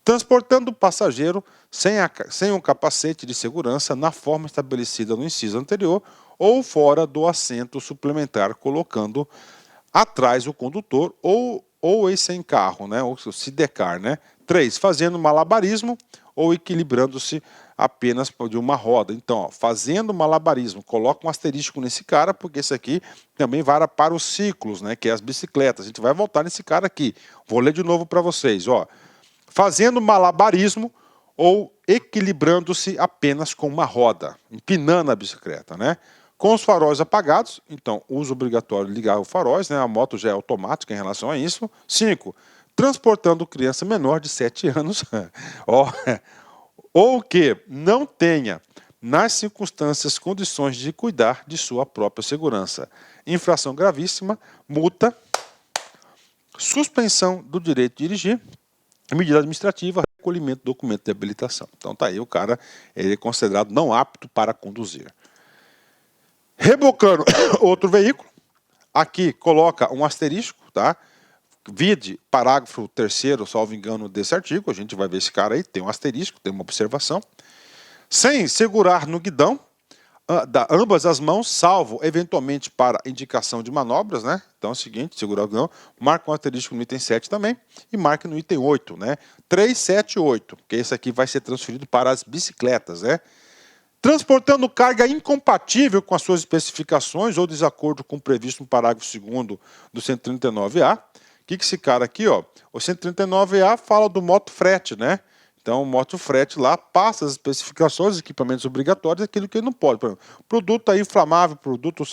Transportando o passageiro sem um capacete de segurança na forma estabelecida no inciso anterior ou fora do assento suplementar, colocando atrás o condutor ou esse em carro, né, ou sidecar, né. 3. Fazendo malabarismo ou equilibrando-se apenas de uma roda. Então, ó, fazendo malabarismo, coloca um asterisco nesse cara, porque esse aqui também vale para os ciclos, né, que é as bicicletas. A gente vai voltar nesse cara aqui. Vou ler de novo para vocês, ó. Fazendo malabarismo ou equilibrando-se apenas com uma roda, empinando a bicicleta, né? Com os faróis apagados, então, uso obrigatório de ligar os faróis, né? A moto já é automática em relação a isso. 5. Transportando criança menor de 7 anos, ou que não tenha, nas circunstâncias, condições de cuidar de sua própria segurança. Infração gravíssima, multa, suspensão do direito de dirigir, medida administrativa, recolhimento do documento de habilitação. Então tá aí, o cara ele é considerado não apto para conduzir. Rebocando outro veículo, aqui coloca um asterisco, tá? Vide parágrafo 3º, salvo engano, desse artigo, a gente vai ver esse cara aí, tem um asterisco, tem uma observação. Sem segurar no guidão, ambas as mãos, salvo eventualmente para indicação de manobras, né? Então é o seguinte, segurar o guidão, marca um asterisco no item 7 também e marca no item 8, né? 3, 7 e 8, porque esse aqui vai ser transferido para as bicicletas, né? Transportando carga incompatível com as suas especificações ou desacordo com o previsto no parágrafo 2º do 139A. O que esse cara aqui, ó? O 139A fala do motofrete, né? Então, o motofrete lá passa as especificações, equipamentos obrigatórios, aquilo que ele não pode. Por exemplo, produto aí inflamável, produto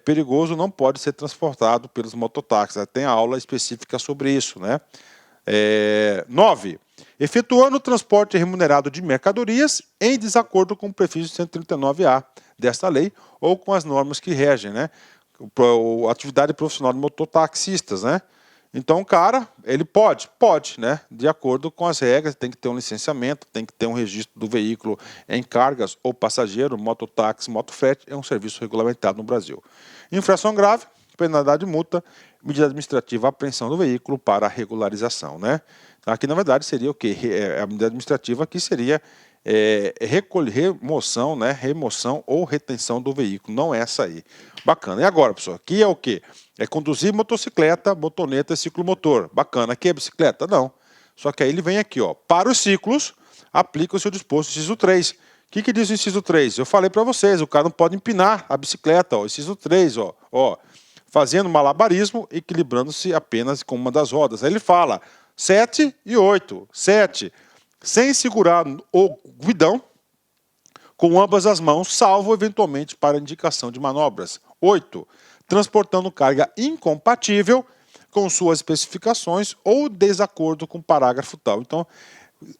perigoso, não pode ser transportado pelos mototáxis. Tem a aula específica sobre isso, né? 9. Efetuando o transporte remunerado de mercadorias em desacordo com o prefixo 139A desta lei ou com as normas que regem, né? A atividade profissional de mototaxistas, né? Então, o cara, ele pode, né? De acordo com as regras, tem que ter um licenciamento, tem que ter um registro do veículo em cargas ou passageiro, mototáxi, motofrete, é um serviço regulamentado no Brasil. Infração grave, penalidade de multa, medida administrativa, apreensão do veículo para regularização, né? Aqui, na verdade, seria o quê? A medida administrativa aqui seria remoção, né? Remoção ou retenção do veículo, não essa aí. Bacana. E agora, pessoal, aqui é o quê? É conduzir motocicleta, motoneta e ciclomotor. Bacana. Aqui é bicicleta? Não. Só que aí ele vem aqui, ó. Para os ciclos, aplica-se o disposto inciso 3. O que diz o inciso 3? Eu falei para vocês, o cara não pode empinar a bicicleta, ó. Inciso 3, ó. Fazendo malabarismo, equilibrando-se apenas com uma das rodas. Aí ele fala 7 e 8. 7. Sem segurar o guidão com ambas as mãos, salvo eventualmente para indicação de manobras. 8. Transportando carga incompatível com suas especificações ou desacordo com o parágrafo tal. Então,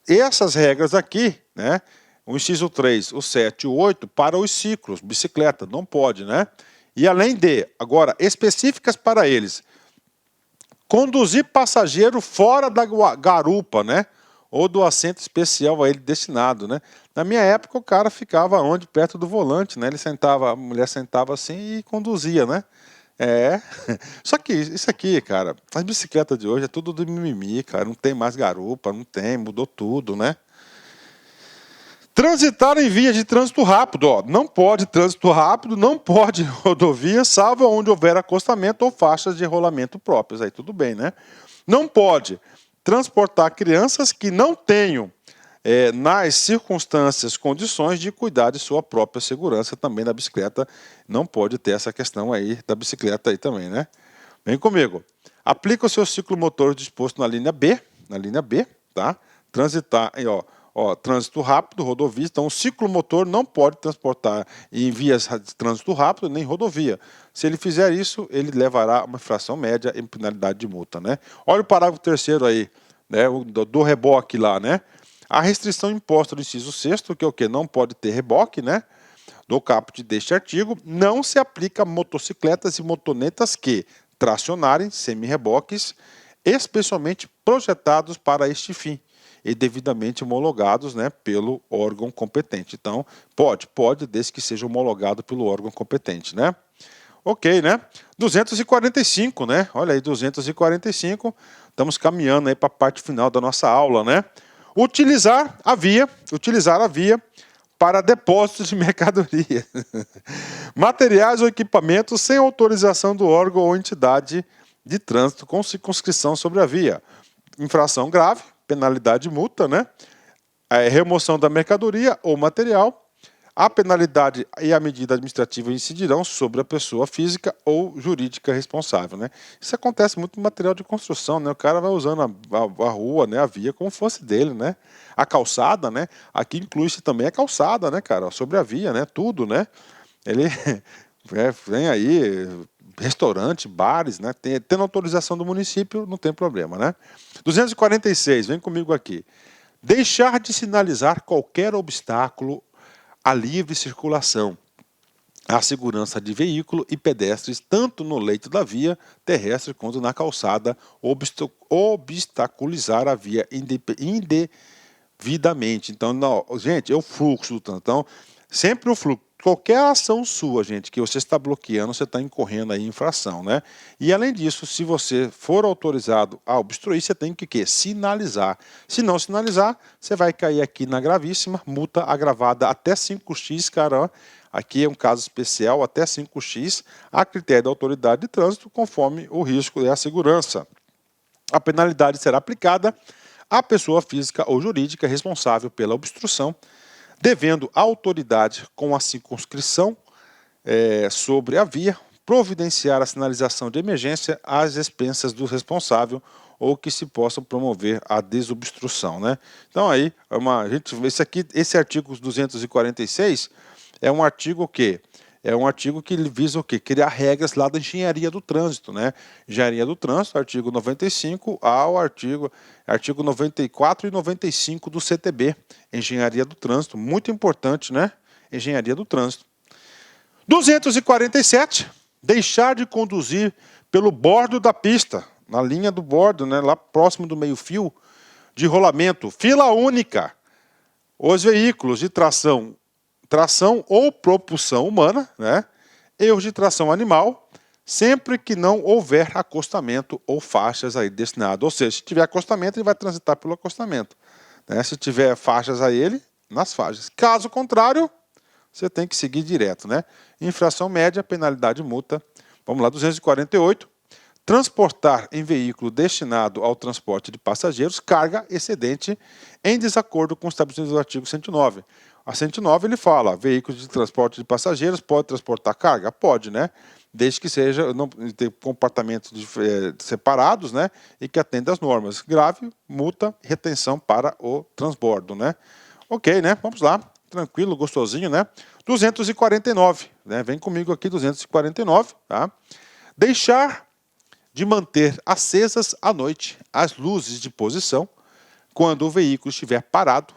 essas regras aqui, né? O inciso 3, o 7 e o 8, para os ciclos, bicicleta, não pode, né? E além de, agora, específicas para eles, conduzir passageiro fora da garupa, né? Ou do assento especial a ele destinado, né? Na minha época, o cara ficava onde? Perto do volante, né? Ele sentava, a mulher sentava assim e conduzia, né? Só que isso aqui, cara, as bicicletas de hoje é tudo do mimimi, cara. Não tem mais garupa, não tem, mudou tudo, né? Transitar em vias de trânsito rápido, ó. Não pode trânsito rápido, não pode rodovia, salvo onde houver acostamento ou faixas de rolamento próprias. Aí tudo bem, né? Não pode transportar crianças que não tenham, nas circunstâncias, condições de cuidar de sua própria segurança também na bicicleta. Não pode ter essa questão aí da bicicleta aí também, né? Vem comigo. Aplica o seu ciclomotor disposto na linha B, tá? Transitar, trânsito rápido, rodovia. Então, o ciclomotor não pode transportar em vias de trânsito rápido nem rodovia. Se ele fizer isso, ele levará uma infração média e penalidade de multa, né? Olha o parágrafo 3º aí, né? Do reboque lá, né? A restrição imposta do inciso 6º, que é o quê? Não pode ter reboque, né? Do caput deste artigo, não se aplica a motocicletas e motonetas que tracionarem semi-reboques especialmente projetados para este fim e devidamente homologados, né, pelo órgão competente. Então, pode, desde que seja homologado pelo órgão competente, né? Ok, né? 245, né? Olha aí, 245. Estamos caminhando aí para a parte final da nossa aula, né? Utilizar a via para depósitos de mercadoria, materiais ou equipamentos sem autorização do órgão ou entidade de trânsito com circunscrição sobre a via. Infração grave, penalidade de multa, né? Remoção da mercadoria ou material. A penalidade e a medida administrativa incidirão sobre a pessoa física ou jurídica responsável, né? Isso acontece muito no material de construção, né? O cara vai usando a rua, né? A via como fosse dele, né? A calçada, né? Aqui inclui-se também a calçada, né, cara? Sobre a via, né? Tudo, né? Ele vem aí restaurante, bares, né? Tendo autorização do município, não tem problema, né? 246, vem comigo aqui. Deixar de sinalizar qualquer obstáculo à livre circulação, à segurança de veículo e pedestres, tanto no leito da via terrestre quanto na calçada, obstaculizar a via indevidamente. Então, não, gente, é o fluxo do trânsito. Então, sempre o fluxo. Qualquer ação sua, gente, que você está bloqueando, você está incorrendo aí em infração, né? E além disso, se você for autorizado a obstruir, você tem que quê? Sinalizar. Se não sinalizar, você vai cair aqui na gravíssima, multa agravada até 5x, cara. Ó. Aqui é um caso especial, até 5x, a critério da autoridade de trânsito, conforme o risco e a segurança. A penalidade será aplicada à pessoa física ou jurídica responsável pela obstrução, devendo a autoridade com a circunscrição sobre a via providenciar a sinalização de emergência às expensas do responsável ou que se possa promover a desobstrução, né? Então aí, esse artigo 246 é um artigo que ele visa o quê? Criar regras lá da engenharia do trânsito, né? Engenharia do trânsito, artigo 95 ao artigo 94 e 95 do CTB, engenharia do trânsito, muito importante, né? Engenharia do trânsito. 247, deixar de conduzir pelo bordo da pista, na linha do bordo, né, lá próximo do meio-fio, de rolamento, fila única, os veículos de tração ou propulsão humana, né, e os de tração animal, sempre que não houver acostamento ou faixas aí destinadas. Ou seja, se tiver acostamento, ele vai transitar pelo acostamento. Né? Se tiver faixas a ele, nas faixas. Caso contrário, você tem que seguir direto, né? Infração média, penalidade multa. Vamos lá, 248. Transportar em veículo destinado ao transporte de passageiros carga excedente em desacordo com os estabelecimentos do artigo 109. A 109 ele fala, veículos de transporte de passageiros pode transportar carga? Pode, né? Desde que seja não ter compartimentos separados, né? E que atenda às normas. Grave, multa, retenção para o transbordo, né? Ok, né? Vamos lá. Tranquilo, gostosinho, né? 249, né? Vem comigo aqui, 249, tá? Deixar de manter acesas à noite as luzes de posição quando o veículo estiver parado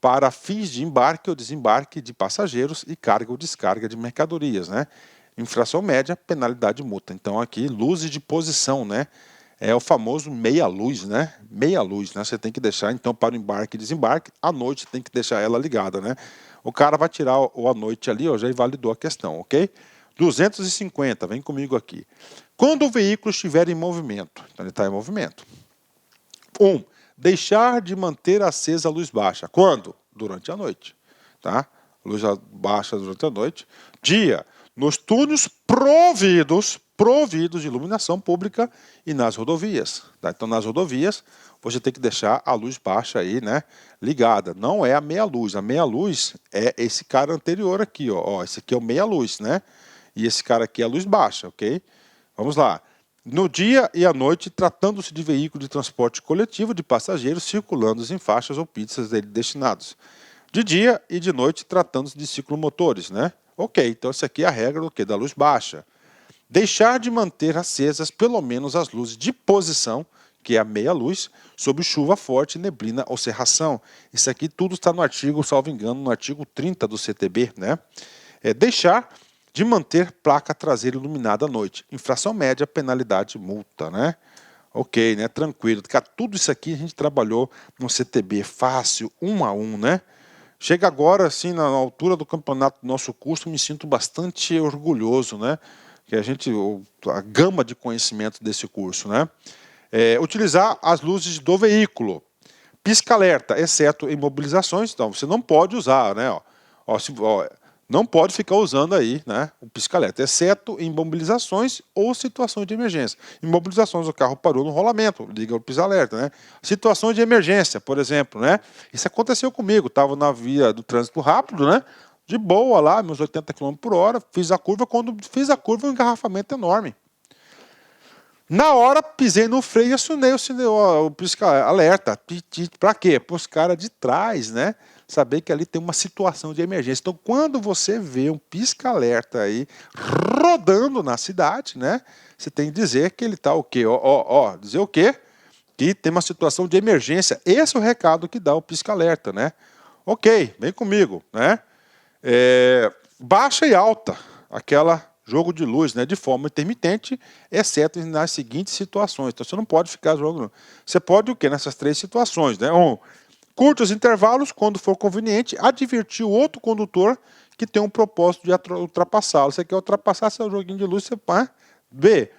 para fins de embarque ou desembarque de passageiros e carga ou descarga de mercadorias, né? Infração média, penalidade multa. Então aqui, luzes de posição, né? É o famoso meia-luz, né? Meia-luz, né? Você tem que deixar, então, para o embarque e desembarque, à noite tem que deixar ela ligada, né? O cara vai tirar o à noite ali, ó, já invalidou a questão, ok? 250, vem comigo aqui. Quando o veículo estiver em movimento, então ele está em movimento. 1. Deixar de manter acesa a luz baixa. Quando? Durante a noite, tá? Luz baixa durante a noite. Dia, nos túneis providos de iluminação pública e nas rodovias. Tá? Então, nas rodovias, você tem que deixar a luz baixa aí, né, ligada. Não é a meia-luz. A meia-luz é esse cara anterior aqui, ó. Esse aqui é o meia-luz, né? E esse cara aqui é a luz baixa, ok? Vamos lá. No dia e à noite, tratando-se de veículo de transporte coletivo de passageiros circulando em faixas ou pistas dele destinados. De dia e de noite, tratando-se de ciclomotores, né? Ok, então essa aqui é a regra do quê? Da luz baixa. Deixar de manter acesas pelo menos as luzes de posição, que é a meia-luz, sob chuva forte, neblina ou cerração. Isso aqui tudo está no artigo, salvo engano, no artigo 30 do CTB, né? Deixar de manter placa traseira iluminada à noite. Infração média, penalidade, multa, né? Ok, né? Tranquilo. Cara, tudo isso aqui a gente trabalhou no CTB, fácil, 1 a 1, né? Chega agora, assim, na altura do campeonato do nosso curso, me sinto bastante orgulhoso, né? Que a gama de conhecimento desse curso, né? Utilizar as luzes do veículo. Pisca-alerta, exceto em mobilizações, então você não pode usar, né? Não pode ficar usando aí, né, o pisca-alerta, exceto em mobilizações ou situações de emergência. Em mobilizações, o carro parou no rolamento, liga o pisca-alerta, né? Situações de emergência, por exemplo, né? Isso aconteceu comigo, estava na via do trânsito rápido, né? De boa lá, meus 80 km por hora, fiz a curva, quando fiz a curva, um engarrafamento enorme. Na hora, pisei no freio e acionei o pisca-alerta. Para quê? Para os caras de trás, né? Saber que ali tem uma situação de emergência. Então, quando você vê um pisca-alerta aí rodando na cidade, né? Você tem que dizer que ele está o quê? Dizer o quê? Que tem uma situação de emergência. Esse é o recado que dá o pisca-alerta, né? Ok, vem comigo, né? Baixa e alta, aquela jogo de luz, né, de forma intermitente, exceto nas seguintes situações. Então você não pode ficar jogando. Você pode o quê? Nessas 3 situações, né? Curtos intervalos, quando for conveniente, advertir o outro condutor que tem um propósito de ultrapassá-lo. Você quer ultrapassar seu joguinho de luz, você pá. B.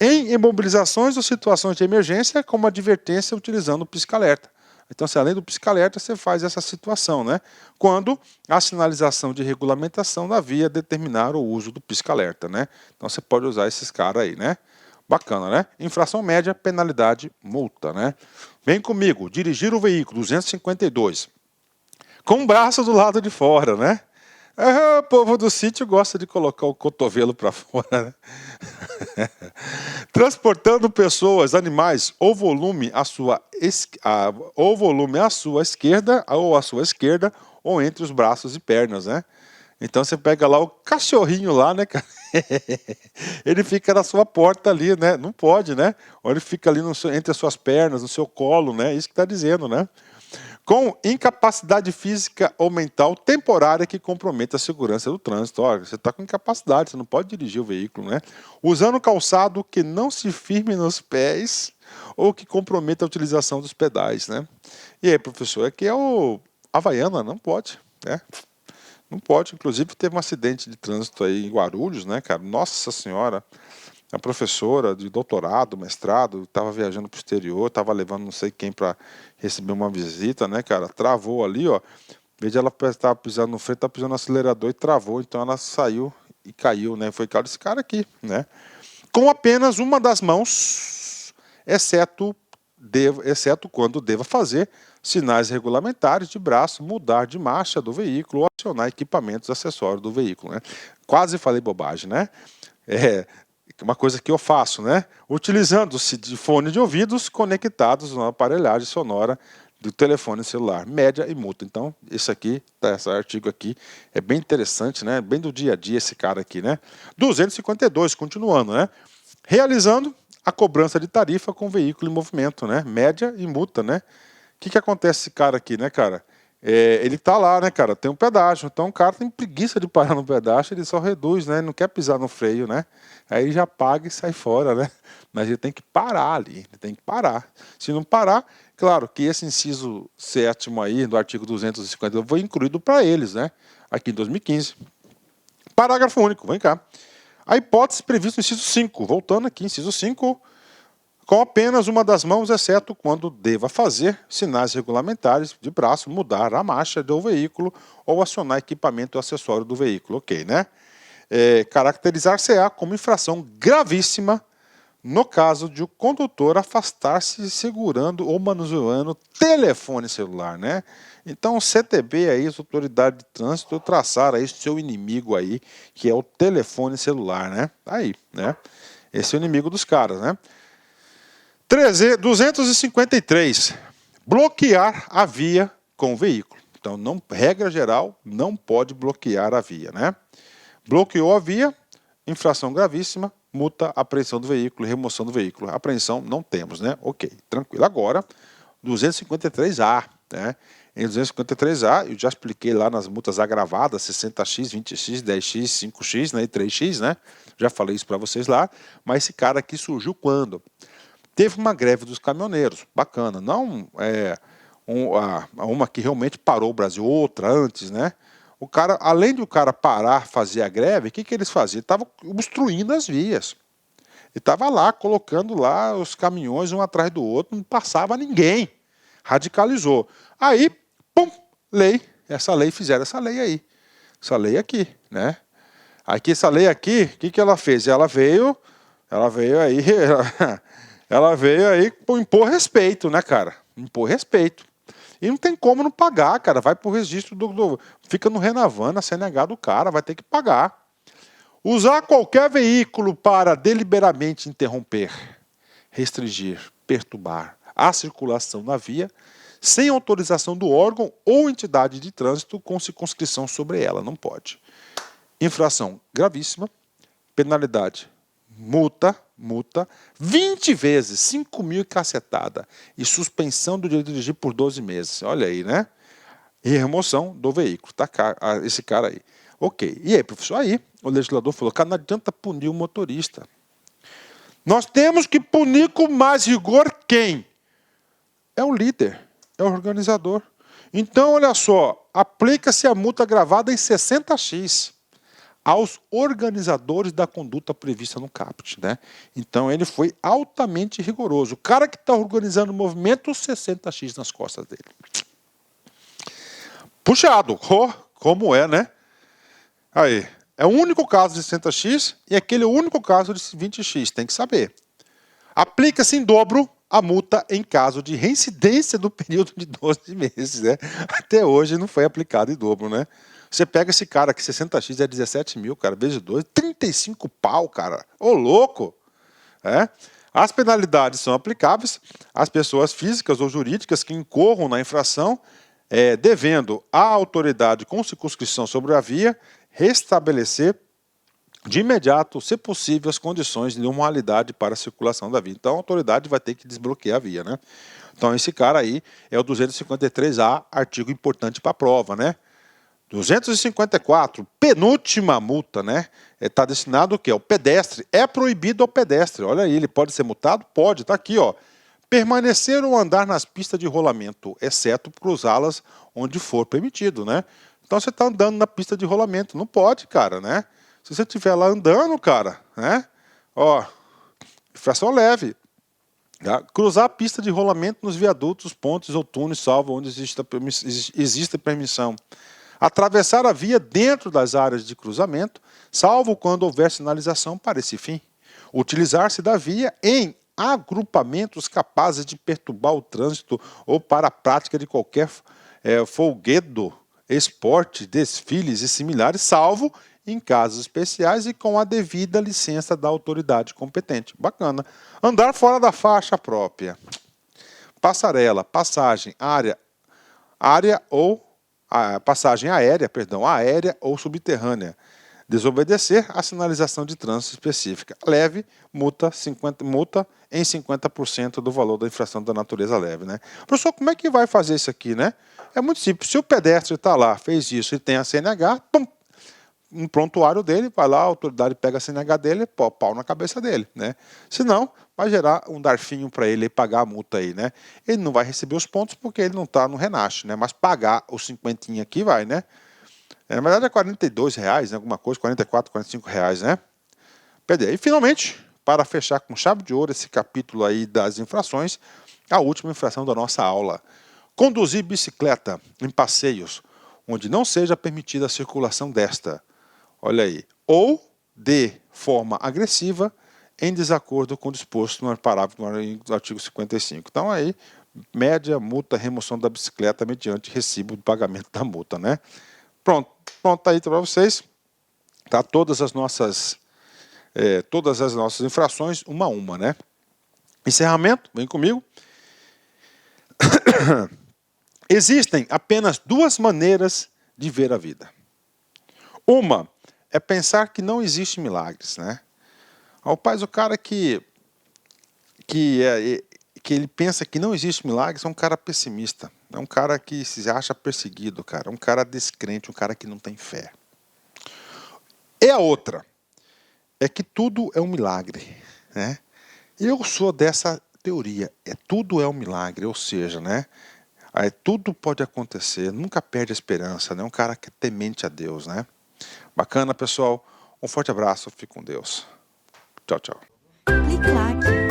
Em imobilizações ou situações de emergência, como advertência utilizando o pisca-alerta. Então, se além do pisca-alerta, você faz essa situação, né? Quando a sinalização de regulamentação da via determinar o uso do pisca-alerta, né? Então, você pode usar esses caras aí, né? Bacana, né? Infração média, penalidade, multa, né? Vem comigo, dirigir o veículo, 252. Com o braço do lado de fora, né? O povo do sítio gosta de colocar o cotovelo para fora, né? Transportando pessoas, animais ou volume à sua esquerda ou à sua esquerda ou entre os braços e pernas, né? Então você pega lá o cachorrinho lá, né, cara? Ele fica na sua porta ali, né? Não pode, né? Ou ele fica ali entre as suas pernas, no seu colo, né? Isso que está dizendo, né? Com incapacidade física ou mental temporária que comprometa a segurança do trânsito. Olha, você está com incapacidade, você não pode dirigir o veículo, né? Usando calçado que não se firme nos pés ou que comprometa a utilização dos pedais, né? E aí, professor, aqui é o Havaiana, não pode, né? Não pode. Inclusive, teve um acidente de trânsito aí em Guarulhos, né, cara? Nossa Senhora, a professora de doutorado, mestrado, estava viajando para o exterior, estava levando não sei quem para receber uma visita, né, cara? Travou ali, ó. Em vez de ela estar pisando no freio, está pisando no acelerador e travou. Então ela saiu e caiu, né? Foi causa desse cara aqui, né? Com apenas uma das mãos, exceto quando deva fazer sinais regulamentares de braço, mudar de marcha do veículo ou acionar equipamentos acessórios do veículo, né? Quase falei bobagem, né? Uma coisa que eu faço, né? Utilizando-se de fone de ouvidos conectados na aparelhagem sonora do telefone celular, média e multa. Então, esse artigo aqui é bem interessante, né? Bem do dia a dia esse cara aqui, né? 252, continuando, né? Realizando a cobrança de tarifa com veículo em movimento, né? Média e multa, né? O que acontece esse cara aqui, né, cara? Ele tá lá, né, cara? Tem um pedágio. Então o cara tem preguiça de parar no pedágio, ele só reduz, né? Não quer pisar no freio, né? Aí ele já paga e sai fora, né? Mas ele tem que parar ali, ele tem que parar. Se não parar, claro que esse inciso 7º aí, do artigo 250, foi incluído para eles, né? Aqui em 2015. Parágrafo único, vem cá. A hipótese prevista no inciso 5, voltando aqui, inciso 5, com apenas uma das mãos, exceto quando deva fazer sinais regulamentares de braço, mudar a marcha do veículo ou acionar equipamento acessório do veículo, ok, né? Caracterizar-se-á como infração gravíssima no caso de o condutor afastar-se segurando ou manuseando telefone celular, né? Então o CTB aí, as autoridades de trânsito, traçaram aí seu inimigo aí, que é o telefone celular, né? Aí, né? Esse é o inimigo dos caras, né? 253. Bloquear a via com o veículo. Então, regra geral, não pode bloquear a via, né? Bloqueou a via, infração gravíssima, multa, apreensão do veículo, remoção do veículo. Apreensão não temos, né? Ok, tranquilo. Agora, 253A, né? Em 253A, eu já expliquei lá nas multas agravadas, 60x, 20x, 10x, 5x, né? E 3x, né? Já falei isso para vocês lá. Mas esse cara aqui surgiu quando? teve uma greve dos caminhoneiros, bacana, não uma que realmente parou o Brasil, outra antes, né? O cara, além de o cara parar, fazer a greve, o que eles faziam? Estavam obstruindo as vias. E estava lá, colocando lá os caminhões um atrás do outro, não passava ninguém. Radicalizou. Aí, pum, lei. Fizeram essa lei aí. Essa lei aqui, né? Aqui, essa lei aqui, o que ela fez? Ela veio aí, ela veio aí impor respeito, né, cara? Impor respeito. E não tem como não pagar, cara. Vai pro registro fica no Renavan, na CNH do cara, vai ter que pagar. Usar qualquer veículo para deliberadamente interromper, restringir, perturbar a circulação na via, sem autorização do órgão ou entidade de trânsito com circunscrição sobre ela. Não pode. Infração gravíssima, penalidade, multa, 20 vezes, 5 mil e cacetada, e suspensão do direito de dirigir por 12 meses. Olha aí, né? E remoção do veículo, tá? Esse cara aí. Ok. E aí, professor? Aí, o legislador falou que não adianta punir o motorista. Nós temos que punir com mais rigor quem? É o líder, é o organizador. Então, olha só, aplica-se a multa gravada em 60x aos organizadores da conduta prevista no caput, né? Então, ele foi altamente rigoroso. O cara que está organizando o movimento, 60x nas costas dele. Puxado, como é, né? Aí, é o único caso de 60x e aquele é o único caso de 20x, tem que saber. Aplica-se em dobro a multa em caso de reincidência do período de 12 meses, né? Até hoje não foi aplicado em dobro, né? Você pega esse cara que 60x é 17 mil, cara, vezes 2, 35 pau, cara. Ô, louco! É? As penalidades são aplicáveis às pessoas físicas ou jurídicas que incorram na infração, devendo a autoridade com circunscrição sobre a via restabelecer de imediato, se possível, as condições de normalidade para a circulação da via. Então, a autoridade vai ter que desbloquear a via, né? Então, esse cara aí é o 253A, artigo importante para a prova, né? 254, penúltima multa, né? Está destinado o quê? Ao pedestre. É proibido ao pedestre. Olha aí, ele pode ser multado? Pode, está aqui, ó. Permanecer ou andar nas pistas de rolamento, exceto cruzá-las onde for permitido, né? Então você está andando na pista de rolamento, não pode, cara, né? Se você estiver lá andando, cara, né? Ó, infração leve. Tá? Cruzar a pista de rolamento nos viadutos, pontes ou túneis, salvo onde exista permissão. Atravessar a via dentro das áreas de cruzamento, salvo quando houver sinalização para esse fim. Utilizar-se da via em agrupamentos capazes de perturbar o trânsito ou para a prática de qualquer folguedo, esporte, desfiles e similares, salvo em casos especiais e com a devida licença da autoridade competente. Bacana. Andar fora da faixa própria. Passarela, passagem, área ou passagem aérea ou subterrânea. Desobedecer a sinalização de trânsito específica. Leve, multa em 50% do valor da infração da natureza leve, né? Professor, como é que vai fazer isso aqui, né? É muito simples. Se o pedestre está lá, fez isso e tem a CNH, pum, no prontuário dele, vai lá, a autoridade pega a CNH dele, pau na cabeça dele, né? Senão, vai gerar um darfinho para ele pagar a multa aí, né? Ele não vai receber os pontos porque ele não está no Renache, né? Mas pagar os 50 aqui vai, né? Na verdade é R$42, né? Alguma coisa, 44, R$45, né? E finalmente, para fechar com chave de ouro esse capítulo aí das infrações, a última infração da nossa aula. Conduzir bicicleta em passeios onde não seja permitida a circulação desta. Olha aí. Ou de forma agressiva em desacordo com o disposto no parágrafo do artigo 55. Então aí, média, multa, remoção da bicicleta mediante recibo de pagamento da multa, né? Pronto tá aí para vocês. Tá todas as nossas infrações, uma a uma, né? Encerramento, vem comigo. Existem apenas duas maneiras de ver a vida. Uma é pensar que não existe milagres, né? Rapaz, o cara que ele pensa que não existe milagres é um cara pessimista. É um cara que se acha perseguido, cara. É um cara descrente, um cara que não tem fé. E a outra é que tudo é um milagre, né? Eu teoria, tudo é um milagre, ou seja, né? Tudo pode acontecer, nunca perde a esperança, né? Um cara que é temente a Deus, né? Bacana, pessoal. Um forte abraço, fique com Deus. Tchau, tchau. Clique like.